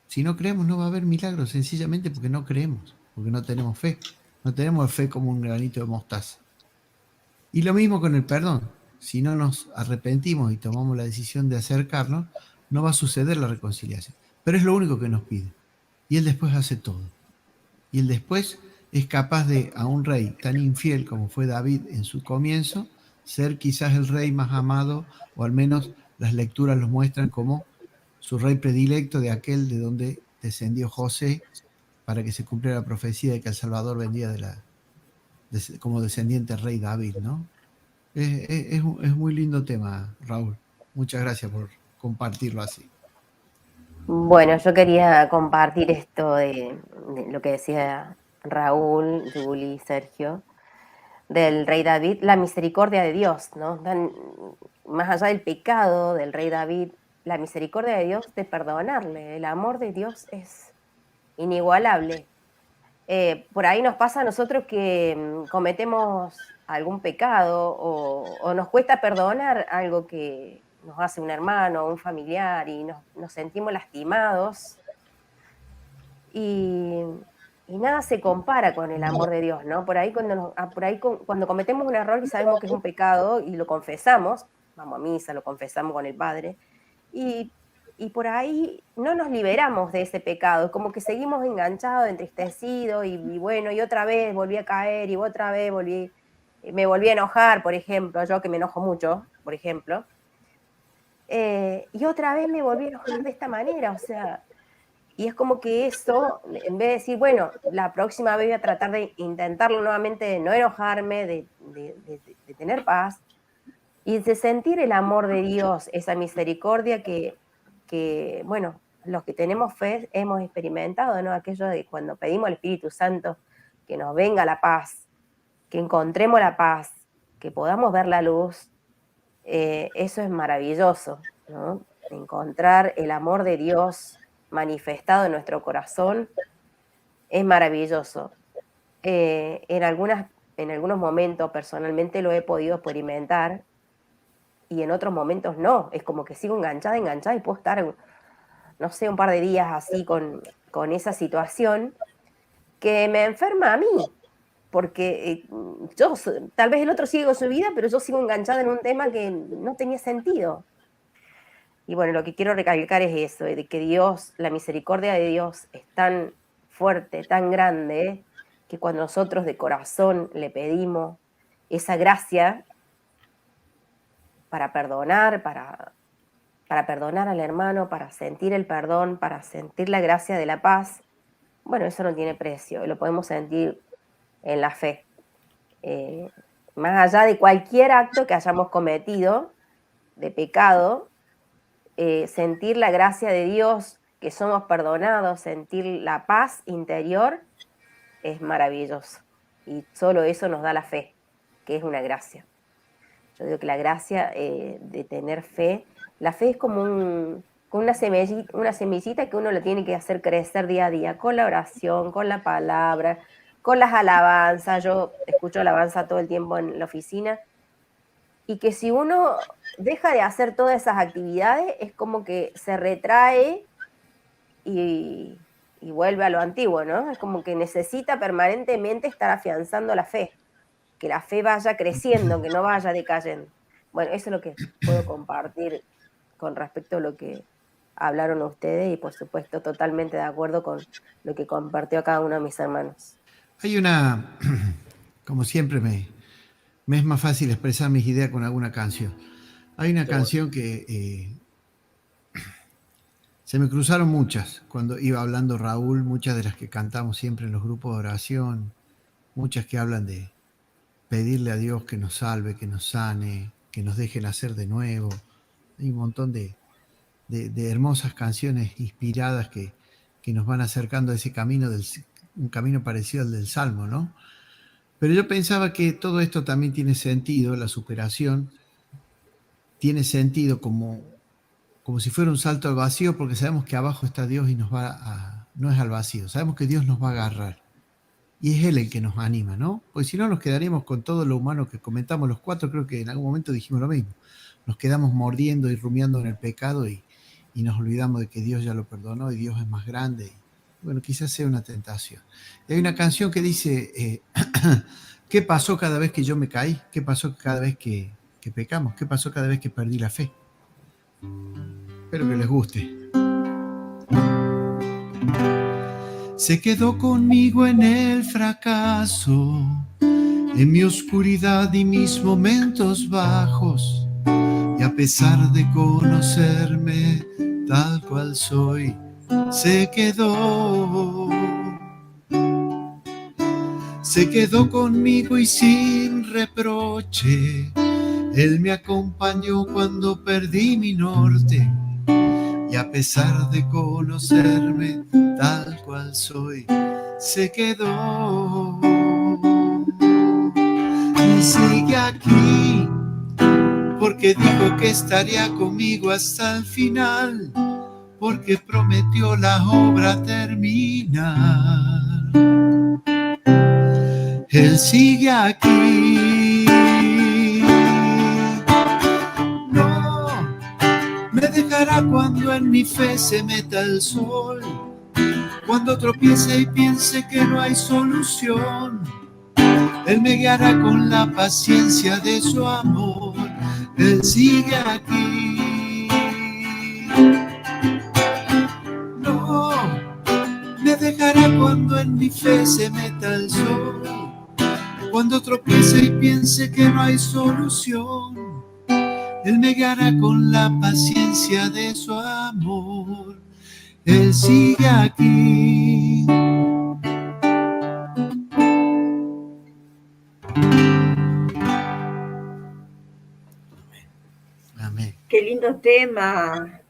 Si no creemos, no va a haber milagro, sencillamente porque no creemos, porque no tenemos fe. No tenemos fe como un granito de mostaza. Y lo mismo con el perdón. Si no nos arrepentimos y tomamos la decisión de acercarnos, no va a suceder la reconciliación. Pero es lo único que nos pide. Y Él después hace todo. Y Él después es capaz de, a un rey tan infiel como fue David en su comienzo, ser quizás el rey más amado, o al menos las lecturas lo muestran como su rey predilecto, de aquel de donde descendió José, para que se cumpliera la profecía de que el Salvador vendría como descendiente del rey David, ¿no? Es muy lindo tema, Raúl. Muchas gracias por compartirlo así. Bueno, yo quería compartir esto de lo que decía Raúl, Juli, Sergio, del rey David, la misericordia de Dios, ¿no? Más allá del pecado del rey David, la misericordia de Dios de perdonarle. El amor de Dios es inigualable. Por ahí nos pasa a nosotros que cometemos algún pecado o nos cuesta perdonar algo que nos hace un hermano o un familiar y nos sentimos lastimados y nada se compara con el amor de Dios, ¿no? Por ahí cuando cometemos un error y sabemos que es un pecado y lo confesamos, vamos a misa, lo confesamos con el Padre, y por ahí no nos liberamos de ese pecado, es como que seguimos enganchados, entristecidos, y bueno, y otra vez volví a caer, y otra vez me volví a enojar, por ejemplo, yo que me enojo mucho, por ejemplo, y otra vez me volví a enojar de esta manera, o sea, y es como que eso, en vez de decir, bueno, la próxima vez voy a tratar de intentarlo nuevamente, de no enojarme, de tener paz, y de sentir el amor de Dios, esa misericordia que, bueno, los que tenemos fe hemos experimentado, ¿no? Aquello de cuando pedimos al Espíritu Santo que nos venga la paz, que encontremos la paz, que podamos ver la luz, eso es maravilloso, ¿no? Encontrar el amor de Dios manifestado en nuestro corazón es maravilloso. En algunos momentos personalmente lo he podido experimentar y en otros momentos no, es como que sigo enganchada y puedo estar, no sé, un par de días así con esa situación que me enferma a mí, porque yo, tal vez el otro sigue con su vida, pero yo sigo enganchada en un tema que no tenía sentido. Y bueno, lo que quiero recalcar es eso, de que Dios, la misericordia de Dios es tan fuerte, tan grande, que cuando nosotros de corazón le pedimos esa gracia para perdonar, para perdonar al hermano, para sentir el perdón, para sentir la gracia de la paz, bueno, eso no tiene precio, lo podemos sentir en la fe. Más allá de cualquier acto que hayamos cometido de pecado, sentir la gracia de Dios, que somos perdonados, sentir la paz interior, es maravilloso. Y solo eso nos da la fe, que es una gracia. Yo digo que la gracia de tener fe, la fe es como una semillita que uno le tiene que hacer crecer día a día, con la oración, con la palabra, con las alabanzas. Yo escucho alabanza todo el tiempo en la oficina, y que si uno deja de hacer todas esas actividades, es como que se retrae y vuelve a lo antiguo, ¿no? Es como que necesita permanentemente estar afianzando la fe, que la fe vaya creciendo, que no vaya decayendo. Bueno, eso es lo que puedo compartir con respecto a lo que hablaron ustedes, y por supuesto totalmente de acuerdo con lo que compartió cada uno de mis hermanos. Hay como siempre me es más fácil expresar mis ideas con alguna canción. Hay una canción que se me cruzaron muchas cuando iba hablando Raúl, muchas de las que cantamos siempre en los grupos de oración, muchas que hablan de pedirle a Dios que nos salve, que nos sane, que nos deje nacer de nuevo. Hay un montón de de hermosas canciones inspiradas que nos van acercando a ese camino, un camino parecido al del Salmo, ¿no? Pero yo pensaba que todo esto también tiene sentido, la superación tiene sentido como si fuera un salto al vacío, porque sabemos que abajo está Dios y no es al vacío, sabemos que Dios nos va a agarrar. Y es Él el que nos anima, ¿no? Porque si no nos quedaríamos con todo lo humano que comentamos los cuatro, creo que en algún momento dijimos lo mismo. Nos quedamos mordiendo y rumiando en el pecado y nos olvidamos de que Dios ya lo perdonó y Dios es más grande. Y, bueno, quizás sea una tentación. Y hay una canción que dice, ¿qué pasó cada vez que yo me caí? ¿Qué pasó cada vez que pecamos? ¿Qué pasó cada vez que perdí la fe? Espero que les guste. Se quedó conmigo en el fracaso, en mi oscuridad y mis momentos bajos, y a pesar de conocerme tal cual soy, se quedó conmigo y sin reproche. Él me acompañó cuando perdí mi norte, y a pesar de conocerme tal cual soy, se quedó. Y sigue aquí, porque dijo que estaría conmigo hasta el final, porque prometió la obra terminar. Él sigue aquí. No me dejará cuando en mi fe se meta el sol, cuando tropiece y piense que no hay solución. Él me guiará con la paciencia de su amor. Él sigue aquí. No me dejará cuando en mi fe se meta el sol, cuando tropiece y piense que no hay solución. Él me guiará con la paciencia de su amor. Él sigue aquí. Amén. Qué lindo tema,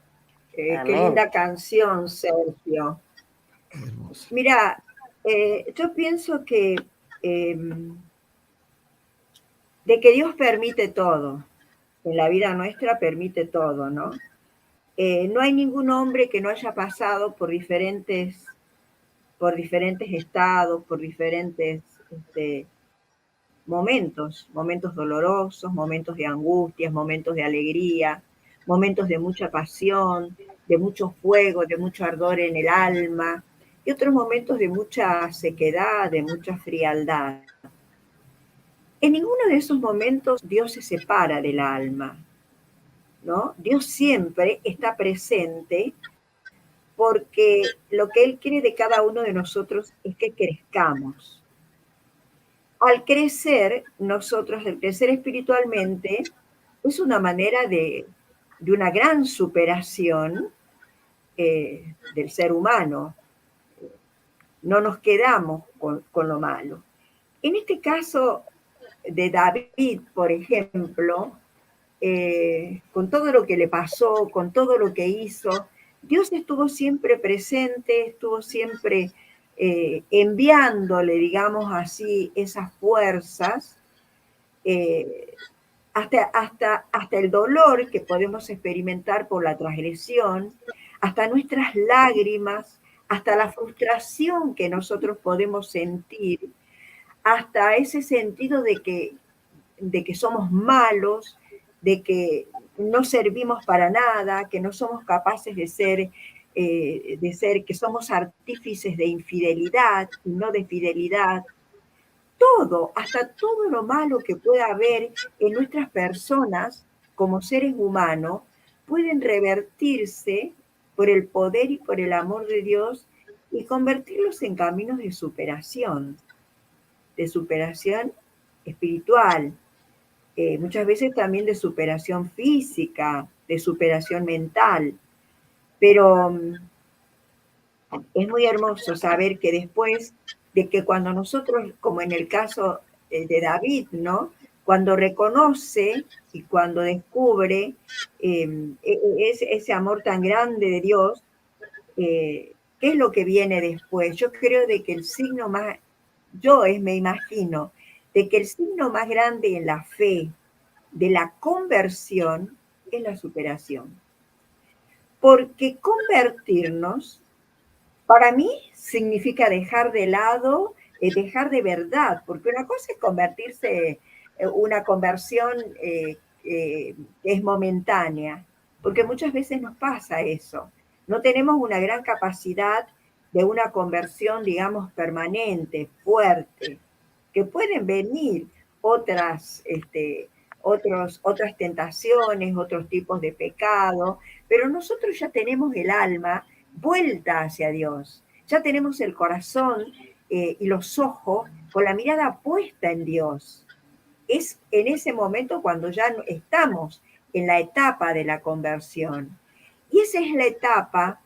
qué linda canción, Sergio. Hermoso. Mira, yo pienso que de que Dios permite todo, en la vida nuestra permite todo, ¿no? No hay ningún hombre que no haya pasado por diferentes estados, por diferentes momentos dolorosos, momentos de angustias, momentos de alegría, momentos de mucha pasión, de mucho fuego, de mucho ardor en el alma, y otros momentos de mucha sequedad, de mucha frialdad. En ninguno de esos momentos Dios se separa del alma, ¿no? Dios siempre está presente, porque lo que Él quiere de cada uno de nosotros es que crezcamos. Al crecer, al crecer espiritualmente, es una manera de una gran superación del ser humano. No nos quedamos con lo malo. En este caso de David, por ejemplo, con todo lo que le pasó, con todo lo que hizo, Dios estuvo siempre presente, estuvo siempre enviándole, digamos así, esas fuerzas, hasta el dolor que podemos experimentar por la transgresión, hasta nuestras lágrimas, hasta la frustración que nosotros podemos sentir, hasta ese sentido de que somos malos, de que no servimos para nada, que no somos capaces de ser, que somos artífices de infidelidad y no de fidelidad. Todo, hasta todo lo malo que pueda haber en nuestras personas como seres humanos, pueden revertirse por el poder y por el amor de Dios y convertirlos en caminos de superación espiritual, muchas veces también de superación física, de superación mental. Pero es muy hermoso saber que después de que cuando nosotros, como en el caso de David, ¿no? cuando reconoce y cuando descubre ese amor tan grande de Dios, ¿qué es lo que viene después? Yo creo de que el signo más, me imagino, de que el signo más grande en la fe de la conversión es la superación. Porque convertirnos, para mí, significa dejar de lado, dejar de verdad, porque una cosa es convertirse, una conversión es momentánea, porque muchas veces nos pasa eso. No tenemos una gran capacidad de una conversión, digamos, permanente, fuerte, que pueden venir otras tentaciones, otros tipos de pecado, pero nosotros ya tenemos el alma vuelta hacia Dios, ya tenemos el corazón y los ojos con la mirada puesta en Dios. Es en ese momento cuando ya estamos en la etapa de la conversión. Y esa es la etapa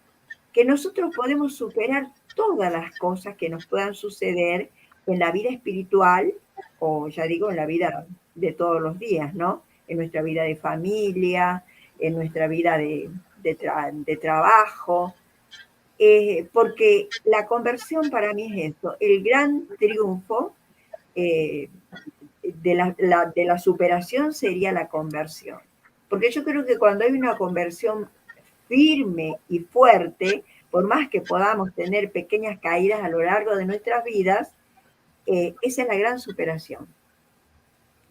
que nosotros podemos superar todas las cosas que nos puedan suceder en la vida espiritual, o ya digo, en la vida de todos los días, ¿no? En nuestra vida de familia, en nuestra vida de trabajo, porque la conversión para mí es esto, el gran triunfo de la superación sería la conversión. Porque yo creo que cuando hay una conversión firme y fuerte, por más que podamos tener pequeñas caídas a lo largo de nuestras vidas, esa es la gran superación.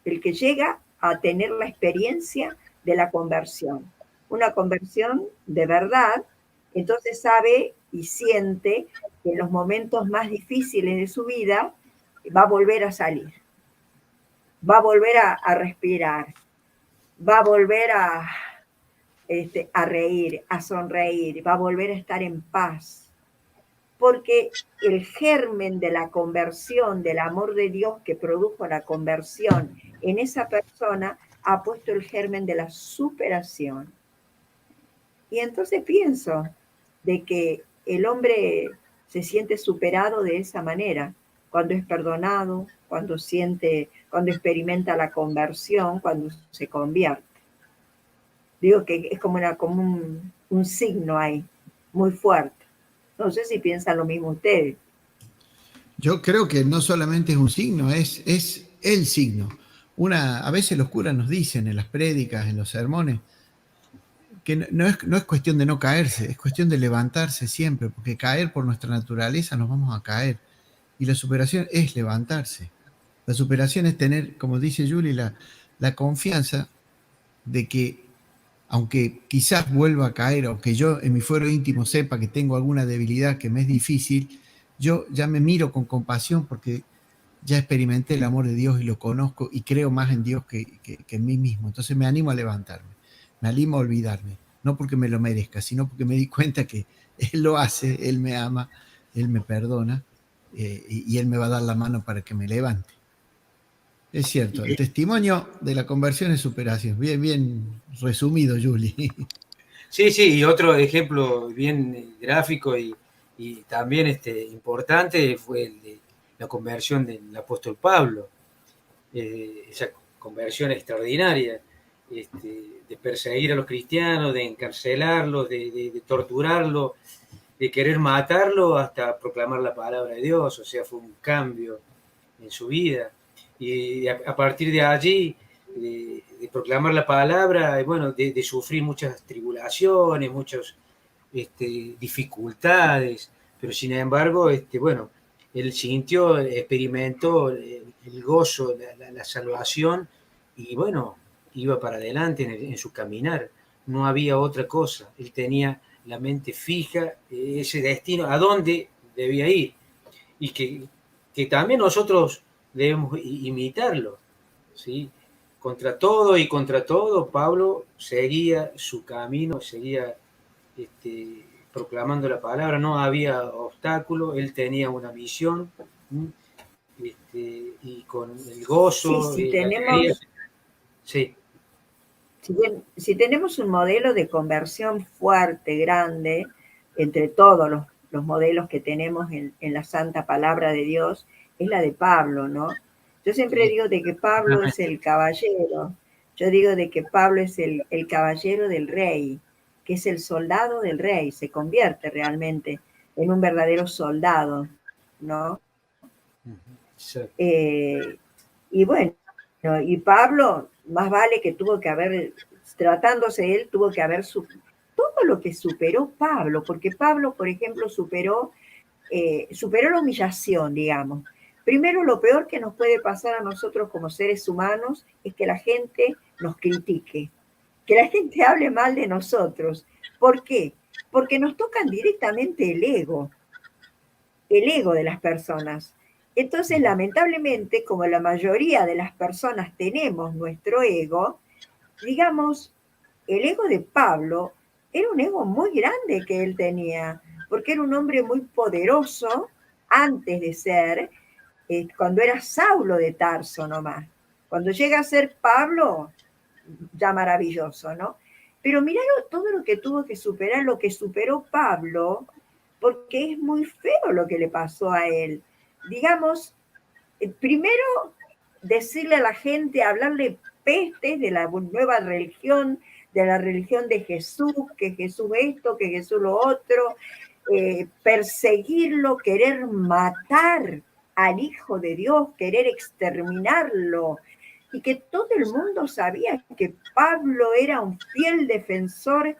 El que llega a tener la experiencia de la conversión. Una conversión de verdad, entonces sabe y siente que en los momentos más difíciles de su vida va a volver a salir, va a volver a respirar, va a volver a reír, a sonreír, va a volver a estar en paz. Porque el germen de la conversión, del amor de Dios que produjo la conversión en esa persona, ha puesto el germen de la superación. Y entonces pienso de que el hombre se siente superado de esa manera, cuando es perdonado, cuando experimenta la conversión, cuando se convierte. Digo que es como un signo ahí, muy fuerte. No sé si piensan lo mismo ustedes. Yo creo que no solamente es un signo, es el signo. A veces los curas nos dicen en las prédicas, en los sermones, que no es cuestión de no caerse, es cuestión de levantarse siempre, porque caer por nuestra naturaleza nos vamos a caer. Y la superación es levantarse. La superación es tener, como dice Julie, la confianza de que, aunque quizás vuelva a caer, aunque yo en mi fuero íntimo sepa que tengo alguna debilidad que me es difícil, yo ya me miro con compasión porque ya experimenté el amor de Dios y lo conozco y creo más en Dios que en mí mismo. Entonces me animo a levantarme, me animo a olvidarme, no porque me lo merezca, sino porque me di cuenta que Él lo hace, Él me ama, Él me perdona y Él me va a dar la mano para que me levante. Es cierto, el testimonio de la conversión es superación. Bien resumido, Julie. Sí, y otro ejemplo bien gráfico y también importante fue el de la conversión del apóstol Pablo. Esa conversión extraordinaria, de perseguir a los cristianos, de encarcelarlos, de torturarlos, de querer matarlo hasta proclamar la palabra de Dios. O sea, fue un cambio en su vida. Y a partir de allí, de proclamar la palabra, bueno, de sufrir muchas tribulaciones, muchas dificultades, pero sin embargo, bueno, él sintió, experimentó el gozo, la salvación, y bueno, iba para adelante en su caminar. No había otra cosa. Él tenía la mente fija, ese destino, a dónde debía ir. Y que también nosotros debemos imitarlo, ¿sí? Contra todo y contra todo, Pablo seguía su camino, seguía proclamando la palabra, no había obstáculo, él tenía una misión, y con el gozo, Sí, la alegría. Sí. Si tenemos un modelo de conversión fuerte, grande, entre todos los modelos que tenemos en la santa palabra de Dios, es la de Pablo, ¿no? Yo siempre digo de que Pablo es el caballero. Yo digo de que Pablo es el caballero del rey, que es el soldado del rey. Se convierte realmente en un verdadero soldado, ¿no? Sí. Y bueno, y Pablo, más vale que tuvo que haber, tratándose de él, tuvo que haber todo lo que superó Pablo, porque Pablo, por ejemplo, superó la humillación, digamos. Primero, lo peor que nos puede pasar a nosotros como seres humanos es que la gente nos critique, que la gente hable mal de nosotros. ¿Por qué? Porque nos tocan directamente el ego de las personas. Entonces, lamentablemente, como la mayoría de las personas tenemos nuestro ego, digamos, el ego de Pablo era un ego muy grande que él tenía, porque era un hombre muy poderoso antes de ser, cuando era Saulo de Tarso nomás. Cuando llega a ser Pablo, ya maravilloso, ¿no? Pero mirá todo lo que tuvo que superar, lo que superó Pablo, porque es muy feo lo que le pasó a él. Digamos, primero decirle a la gente, hablarle pestes de la nueva religión, de la religión de Jesús, que Jesús esto, que Jesús lo otro, perseguirlo, querer matar al Hijo de Dios, querer exterminarlo, y que todo el mundo sabía que Pablo era un fiel defensor,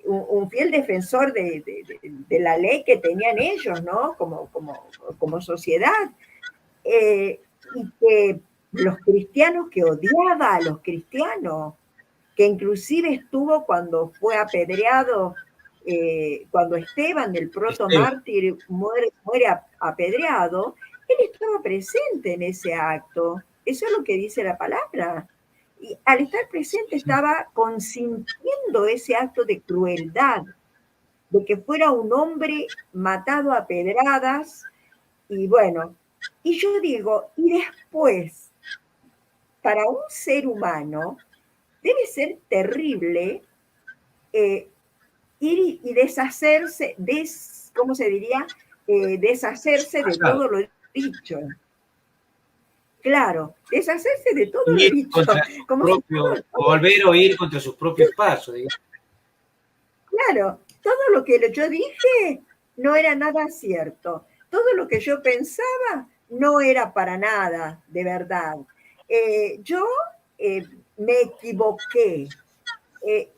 un fiel defensor de la ley que tenían ellos, ¿no? Como sociedad. Y que los cristianos, que odiaba a los cristianos, que inclusive estuvo cuando fue apedreado, cuando Esteban, el protomártir, muere apedreado, él estaba presente en ese acto. Eso es lo que dice la palabra. Y al estar presente estaba consintiendo ese acto de crueldad, de que fuera un hombre matado a pedradas. Y bueno, y yo digo, y después, para un ser humano, debe ser terrible ir y deshacerse, ¿cómo se diría? Deshacerse de todo lo dicho. Claro, deshacerse de todo lo dicho. Volver a ir contra sus propios pasos, digamos. Claro, todo lo que yo dije no era nada cierto. Todo lo que yo pensaba no era para nada, de verdad. Yo me equivoqué.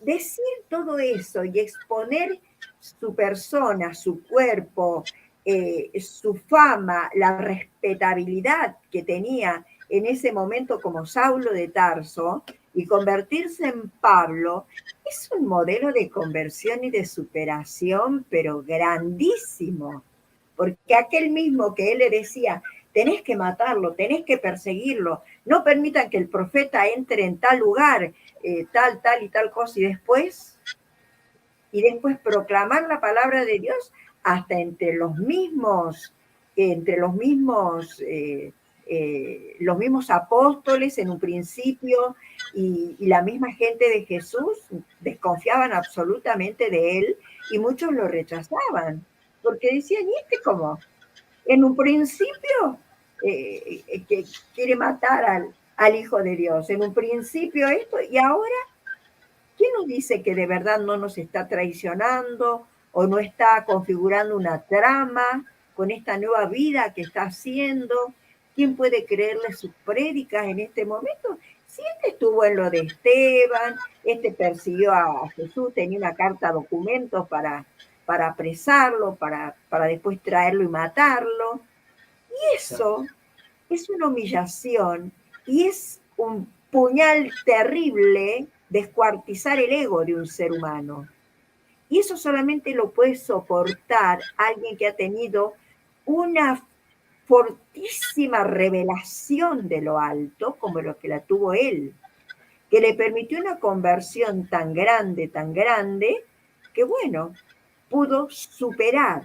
Decir todo eso y exponer su persona, su cuerpo, su fama, la respetabilidad que tenía en ese momento como Saulo de Tarso y convertirse en Pablo, es un modelo de conversión y de superación, pero grandísimo. Porque aquel mismo que él le decía, tenés que matarlo, tenés que perseguirlo, no permitan que el profeta entre en tal lugar, tal y tal cosa, y después proclamar la palabra de Dios hasta entre los mismos apóstoles en un principio, y la misma gente de Jesús desconfiaban absolutamente de él, y muchos lo rechazaban, porque decían, ¿y este cómo? En un principio que quiere matar al Hijo de Dios, en un principio esto, y ahora, ¿quién nos dice que de verdad no nos está traicionando o no está configurando una trama con esta nueva vida que está haciendo? ¿Quién puede creerle sus prédicas en este momento? Si este estuvo en lo de Esteban, este persiguió a Jesús, tenía una carta documentos para apresarlo, para después traerlo y matarlo. Y eso es una humillación y es un puñal terrible descuartizar el ego de un ser humano. Y eso solamente lo puede soportar alguien que ha tenido una fortísima revelación de lo alto, como lo que la tuvo él, que le permitió una conversión tan grande, que bueno, pudo superar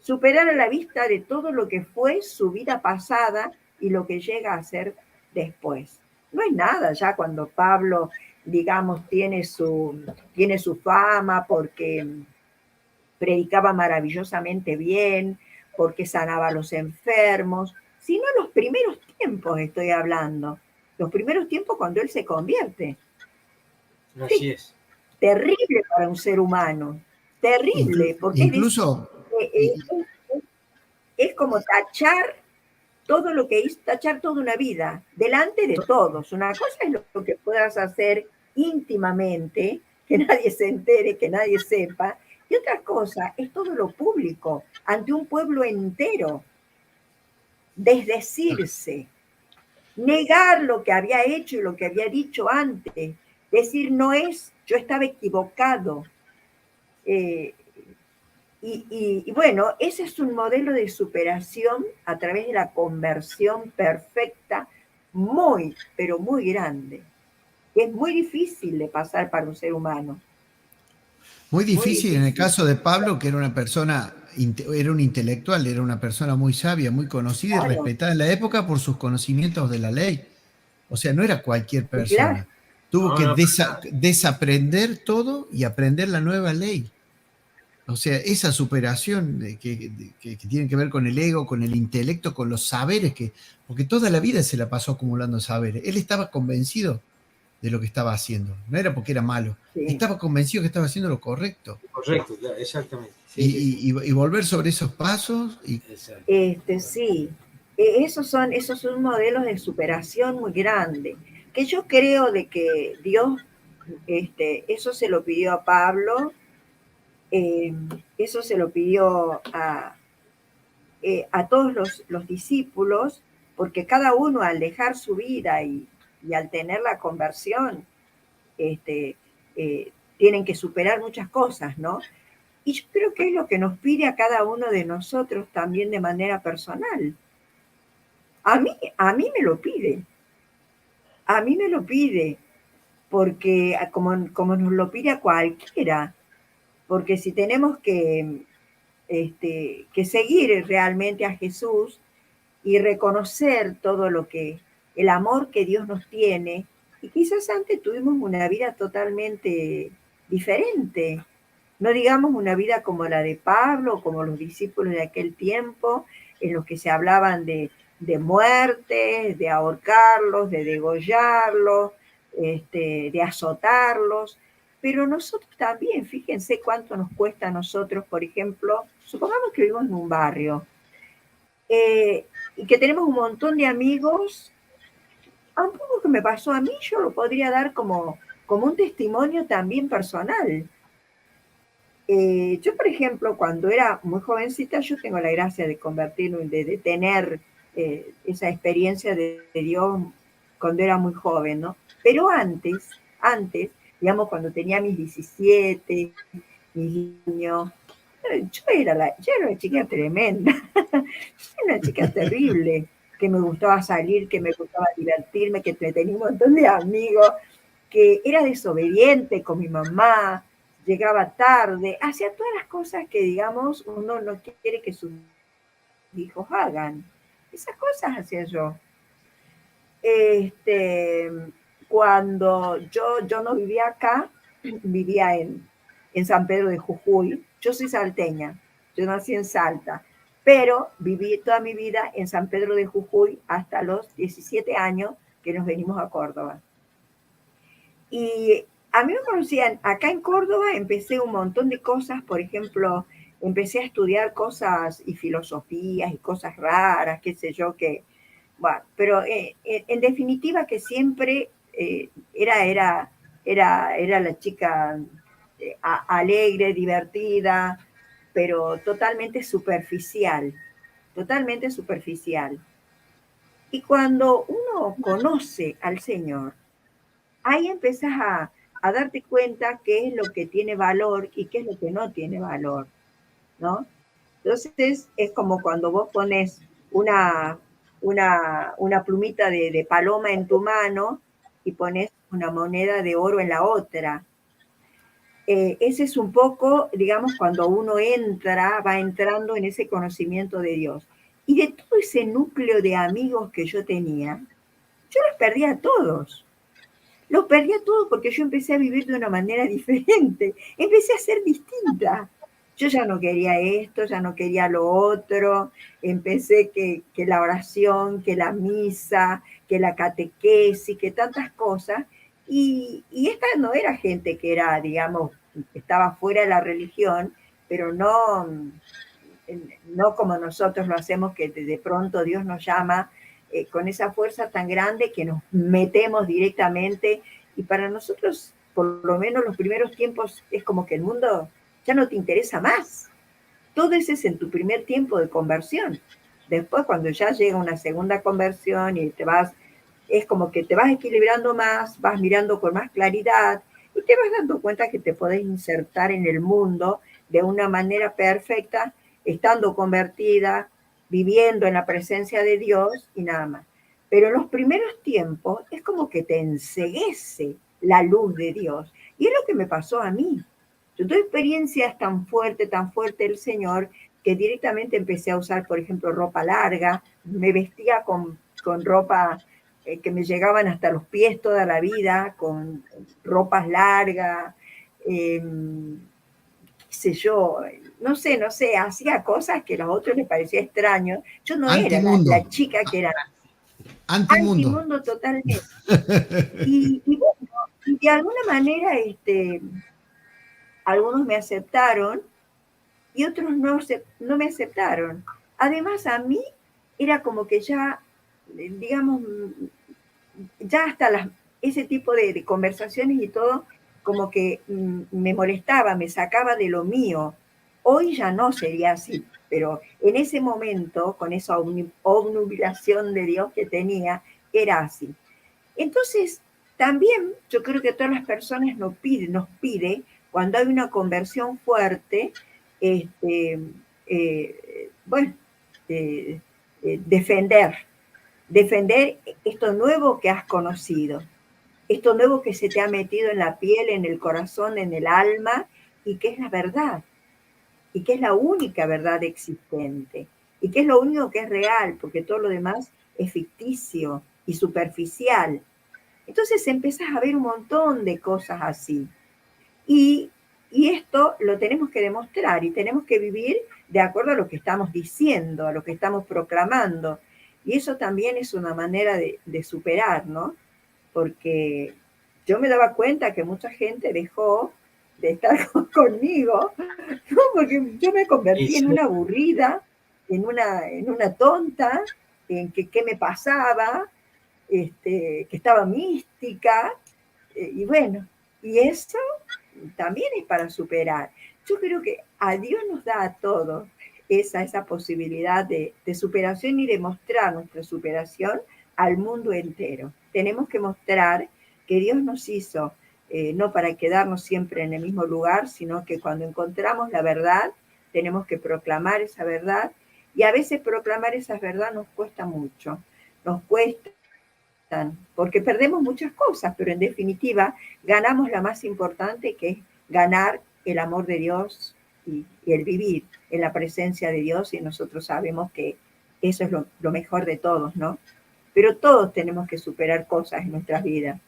a la vista de todo lo que fue su vida pasada y lo que llega a ser después. No es nada ya cuando Pablo, digamos, tiene su fama porque predicaba maravillosamente bien, porque sanaba a los enfermos, sino en los primeros tiempos estoy hablando. Los primeros tiempos cuando él se convierte. Así es. Terrible para un ser humano. Terrible, porque incluso es como tachar todo lo que hizo, tachar toda una vida, delante de todos. Una cosa es lo que puedas hacer íntimamente, que nadie se entere, que nadie sepa, y otra cosa es todo lo público, ante un pueblo entero. Desdecirse, negar lo que había hecho y lo que había dicho antes, decir no es, yo estaba equivocado. Y bueno, ese es un modelo de superación a través de la conversión perfecta, muy, pero muy grande. Es muy difícil de pasar para un ser humano. Muy difícil en el caso de Pablo, que era una persona, era un intelectual, era una persona muy sabia, muy conocida y respetada en la época por sus conocimientos de la ley. O sea, no era cualquier persona. Tuvo que desaprender todo y aprender la nueva ley. O sea, esa superación que tiene que ver con el ego, con el intelecto, con los saberes, porque toda la vida se la pasó acumulando saberes. Él estaba convencido de lo que estaba haciendo. No era porque era malo. Sí. Estaba convencido que estaba haciendo lo correcto. Correcto, claro, exactamente. Sí, y volver sobre esos pasos. Sí, esos son modelos de superación muy grandes. Que yo creo de que Dios, eso se lo pidió a Pablo, eso se lo pidió a todos los discípulos, porque cada uno al dejar su vida y al tener la conversión, tienen que superar muchas cosas, ¿no? Y yo creo que es lo que nos pide a cada uno de nosotros también de manera personal. A mí me lo pide. A mí me lo pide, porque como nos lo pide a cualquiera, porque si tenemos que seguir realmente a Jesús y reconocer todo lo que, el amor que Dios nos tiene, y quizás antes tuvimos una vida totalmente diferente, no digamos una vida como la de Pablo, como los discípulos de aquel tiempo, en los que se hablaban de muerte, de ahorcarlos, de degollarlos, de azotarlos, pero nosotros también, fíjense cuánto nos cuesta a nosotros, por ejemplo, supongamos que vivimos en un barrio y que tenemos un montón de amigos. A un poco que me pasó a mí, yo lo podría dar como un testimonio también personal. Yo, por ejemplo, cuando era muy jovencita, yo tengo la gracia de convertirme, de tener esa experiencia de Dios cuando era muy joven, ¿no? Pero antes, digamos, cuando tenía mis 17, mis niños, yo era una chica tremenda, una chica terrible, que me gustaba salir, que me gustaba divertirme, que tenía un montón de amigos, que era desobediente con mi mamá, llegaba tarde, hacía todas las cosas que, digamos, uno no quiere que sus hijos hagan. Esas cosas hacía yo. Cuando yo no vivía acá, vivía en San Pedro de Jujuy. Yo soy salteña, yo nací en Salta, pero viví toda mi vida en San Pedro de Jujuy hasta los 17 años que nos venimos a Córdoba. Y a mí me conocían, acá en Córdoba empecé un montón de cosas, por ejemplo, empecé a estudiar cosas y filosofías y cosas raras, qué sé yo, bueno, pero en definitiva que siempre era la chica alegre, divertida, pero totalmente superficial. Y cuando uno conoce al Señor, ahí empezás a darte cuenta qué es lo que tiene valor y qué es lo que no tiene valor, ¿no? Entonces es como cuando vos pones una plumita de paloma en tu mano y pones una moneda de oro en la otra. Ese es un poco, digamos, cuando uno va entrando en ese conocimiento de Dios. Y de todo ese núcleo de amigos que yo tenía, yo los perdí a todos. Los perdí a todos porque yo empecé a vivir de una manera diferente. Empecé a ser distinta. Yo ya no quería esto, ya no quería lo otro. Empecé que la oración, que la misa, que la catequesis, que tantas cosas. Y esta no era gente que era, digamos, estaba fuera de la religión, pero no como nosotros lo hacemos, que de pronto Dios nos llama con esa fuerza tan grande que nos metemos directamente. Y para nosotros, por lo menos los primeros tiempos, es como que el mundo ya no te interesa más. Todo eso es en tu primer tiempo de conversión. Después, cuando ya llega una segunda conversión y es como que te vas equilibrando más, vas mirando con más claridad y te vas dando cuenta que te podés insertar en el mundo de una manera perfecta, estando convertida, viviendo en la presencia de Dios y nada más. Pero en los primeros tiempos es como que te enceguece la luz de Dios. Y es lo que me pasó a mí. Yo tuve experiencias tan fuerte del Señor, que directamente empecé a usar, por ejemplo, ropa larga. Me vestía con ropa que me llegaban hasta los pies toda la vida, con ropas largas, qué sé yo, no sé, hacía cosas que a los otros les parecía extraño. Yo no era la chica que era antimundo totalmente. Y bueno, y de alguna manera algunos me aceptaron y otros no me aceptaron. Además, a mí era como que ya, digamos, ya hasta ese tipo de conversaciones y todo, como que me molestaba, me sacaba de lo mío. Hoy ya no sería así, pero en ese momento, con esa obnubilación de Dios que tenía, era así. Entonces, también yo creo que todas las personas nos pide cuando hay una conversión fuerte, defender esto nuevo que has conocido, esto nuevo que se te ha metido en la piel, en el corazón, en el alma, y que es la verdad, y que es la única verdad existente, y que es lo único que es real, porque todo lo demás es ficticio y superficial. Entonces empezás a ver un montón de cosas así. Y esto lo tenemos que demostrar y tenemos que vivir de acuerdo a lo que estamos diciendo, a lo que estamos proclamando. Y eso también es una manera de superar, ¿no? Porque yo me daba cuenta que mucha gente dejó de estar conmigo, ¿no? Porque yo me convertí en una aburrida, en una tonta, en que qué me pasaba, que estaba mística, y bueno, y eso también es para superar. Yo creo que a Dios nos da a todos esa posibilidad de superación y de mostrar nuestra superación al mundo entero. Tenemos que mostrar que Dios nos hizo no para quedarnos siempre en el mismo lugar, sino que cuando encontramos la verdad, tenemos que proclamar esa verdad, y a veces proclamar esa verdad nos cuesta mucho, nos cuesta, porque perdemos muchas cosas, pero en definitiva ganamos la más importante, que es ganar el amor de Dios y el vivir en la presencia de Dios, y nosotros sabemos que eso es lo mejor de todos, ¿no? Pero todos tenemos que superar cosas en nuestras vidas.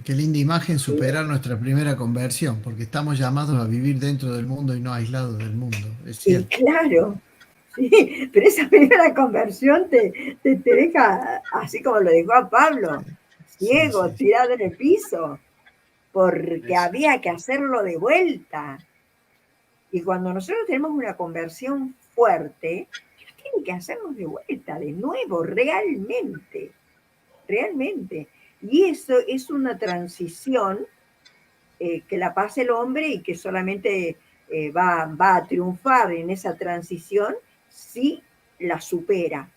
Qué linda imagen, superar nuestra primera conversión, porque estamos llamados a vivir dentro del mundo y no aislados del mundo. Es cierto. Sí, claro. Sí, pero esa primera conversión te deja, así como lo dejó a Pablo, ciego, tirado en el piso, porque había que hacerlo de vuelta. Y cuando nosotros tenemos una conversión fuerte, Dios tiene que hacernos de vuelta, de nuevo, realmente. Y eso es una transición que la pasa el hombre, y que solamente va a triunfar en esa transición si la supera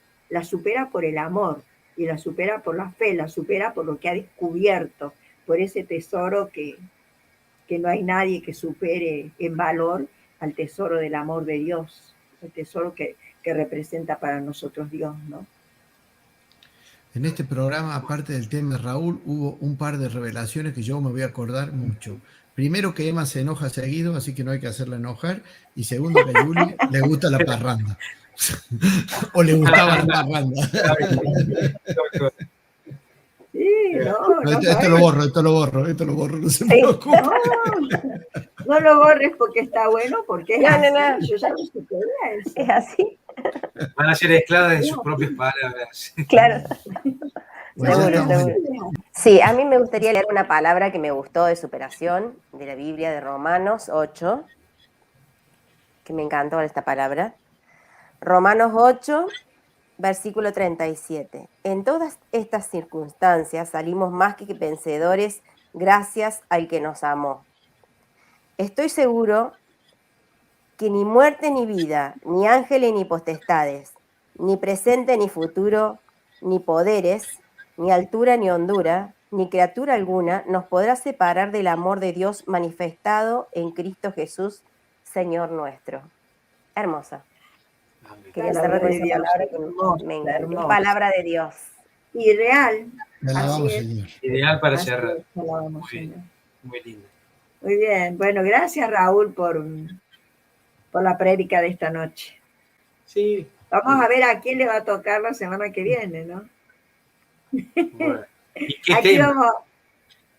por el amor, y la supera por la fe, la supera por lo que ha descubierto, por ese tesoro que no hay nadie que supere en valor al tesoro del amor de Dios, el tesoro que representa para nosotros Dios, ¿no? En este programa, aparte del tema de Raúl, hubo un par de revelaciones que yo me voy a acordar mucho. Primero, que Emma se enoja seguido, así que no hay que hacerla enojar. Y segundo, que a Juli le gusta la parranda. O le gustaba la parranda. Sí, no Esto sabes. lo borro, no se me Sí. ocurre. No lo borres porque está bueno, porque es No, así. no. Yo ya no sucedía eso. Es así, Van a ser esclavas de sus propias palabras. claro. Pues ya Seguro, estamos seguro. Sí, a mí me gustaría leer una palabra que me gustó de superación, de la Biblia, de Romanos 8, que me encantó esta palabra. Romanos 8, versículo 37. En todas estas circunstancias salimos más que vencedores gracias al que nos amó. Estoy seguro que ni muerte ni vida, ni ángeles ni potestades, ni presente ni futuro, ni poderes, ni altura ni hondura, ni criatura alguna nos podrá separar del amor de Dios manifestado en Cristo Jesús, Señor nuestro. Hermosa. Quería cerrar con esa palabra que me encanta. Hermosa. Palabra de Dios. Y real. Le Así alabamos, es. Señor. Ideal para Así cerrar. es, alabamos, Muy bien. Señor. Muy lindo. Muy bien. Bueno, gracias Raúl por la prédica de esta noche. Sí. Vamos a ver a quién le va a tocar la semana que viene, ¿no? Bueno. ¿Y qué Aquí tema? vamos.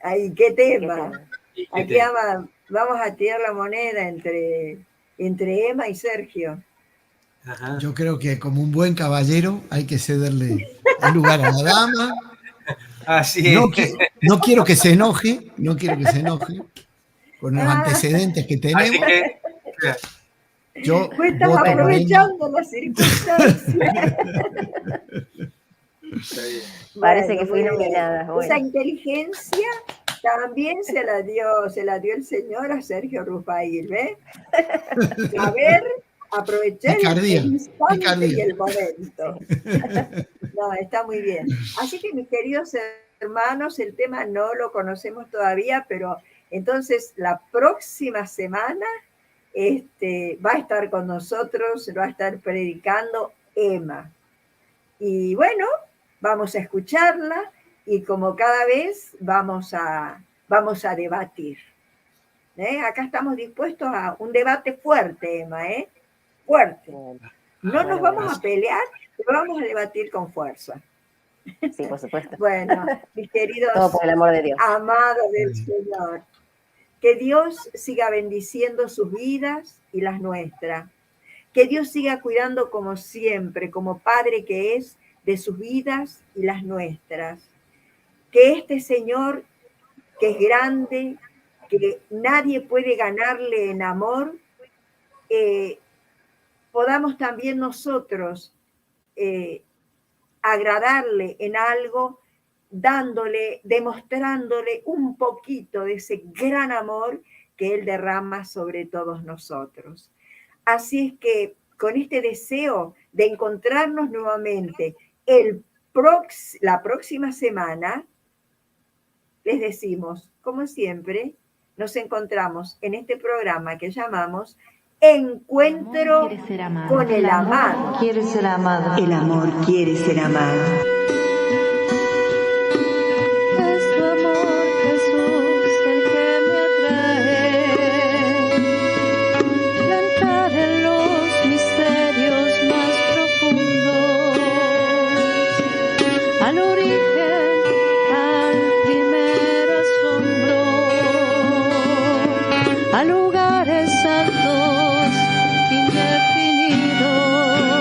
Ay, ¿qué tema? ¿Y qué Aquí tema? vamos a tirar la moneda entre Emma y Sergio. Ajá. Yo creo que como un buen caballero hay que cederle el lugar a la dama. Así es. No quiero que se enoje, con los antecedentes que Así tenemos. que, Yo Pues estamos voto por Emma. aprovechando las circunstancias. está bien. Parece que fui muy bien. nominada. Esa Bueno. inteligencia también se la dio el Señor a Sergio Rufail, ¿ves? Saber aprovechar Picardía, el instante picardía. y el momento. No, está muy bien. Así que, mis queridos hermanos, el tema no lo conocemos todavía, pero entonces la próxima semana va a estar con nosotros, va a estar predicando Emma. Y bueno, vamos a escucharla y como cada vez vamos a debatir. Acá estamos dispuestos a un debate fuerte, Emma, fuerte. No nos vamos a pelear, pero vamos a debatir con fuerza. Sí, por supuesto. Bueno, mis queridos Todo por el amor de Dios. amados del Señor, que Dios siga bendiciendo sus vidas y las nuestras. Que Dios siga cuidando como siempre, como Padre que es, de sus vidas y las nuestras. Que este Señor, que es grande, que nadie puede ganarle en amor, podamos también nosotros agradarle en algo, demostrándole un poquito de ese gran amor que Él derrama sobre todos nosotros. Así es que con este deseo de encontrarnos nuevamente la próxima semana, les decimos, como siempre, nos encontramos en este programa que llamamos Encuentro Quiere ser amado. con el amado. Quiere ser amado. El amor quiere ser amado. Es tu amor, Jesús, el que me atrae. Entrar en los misterios más profundos, al origen, al primer asombro, a lugares altos, indefinidos.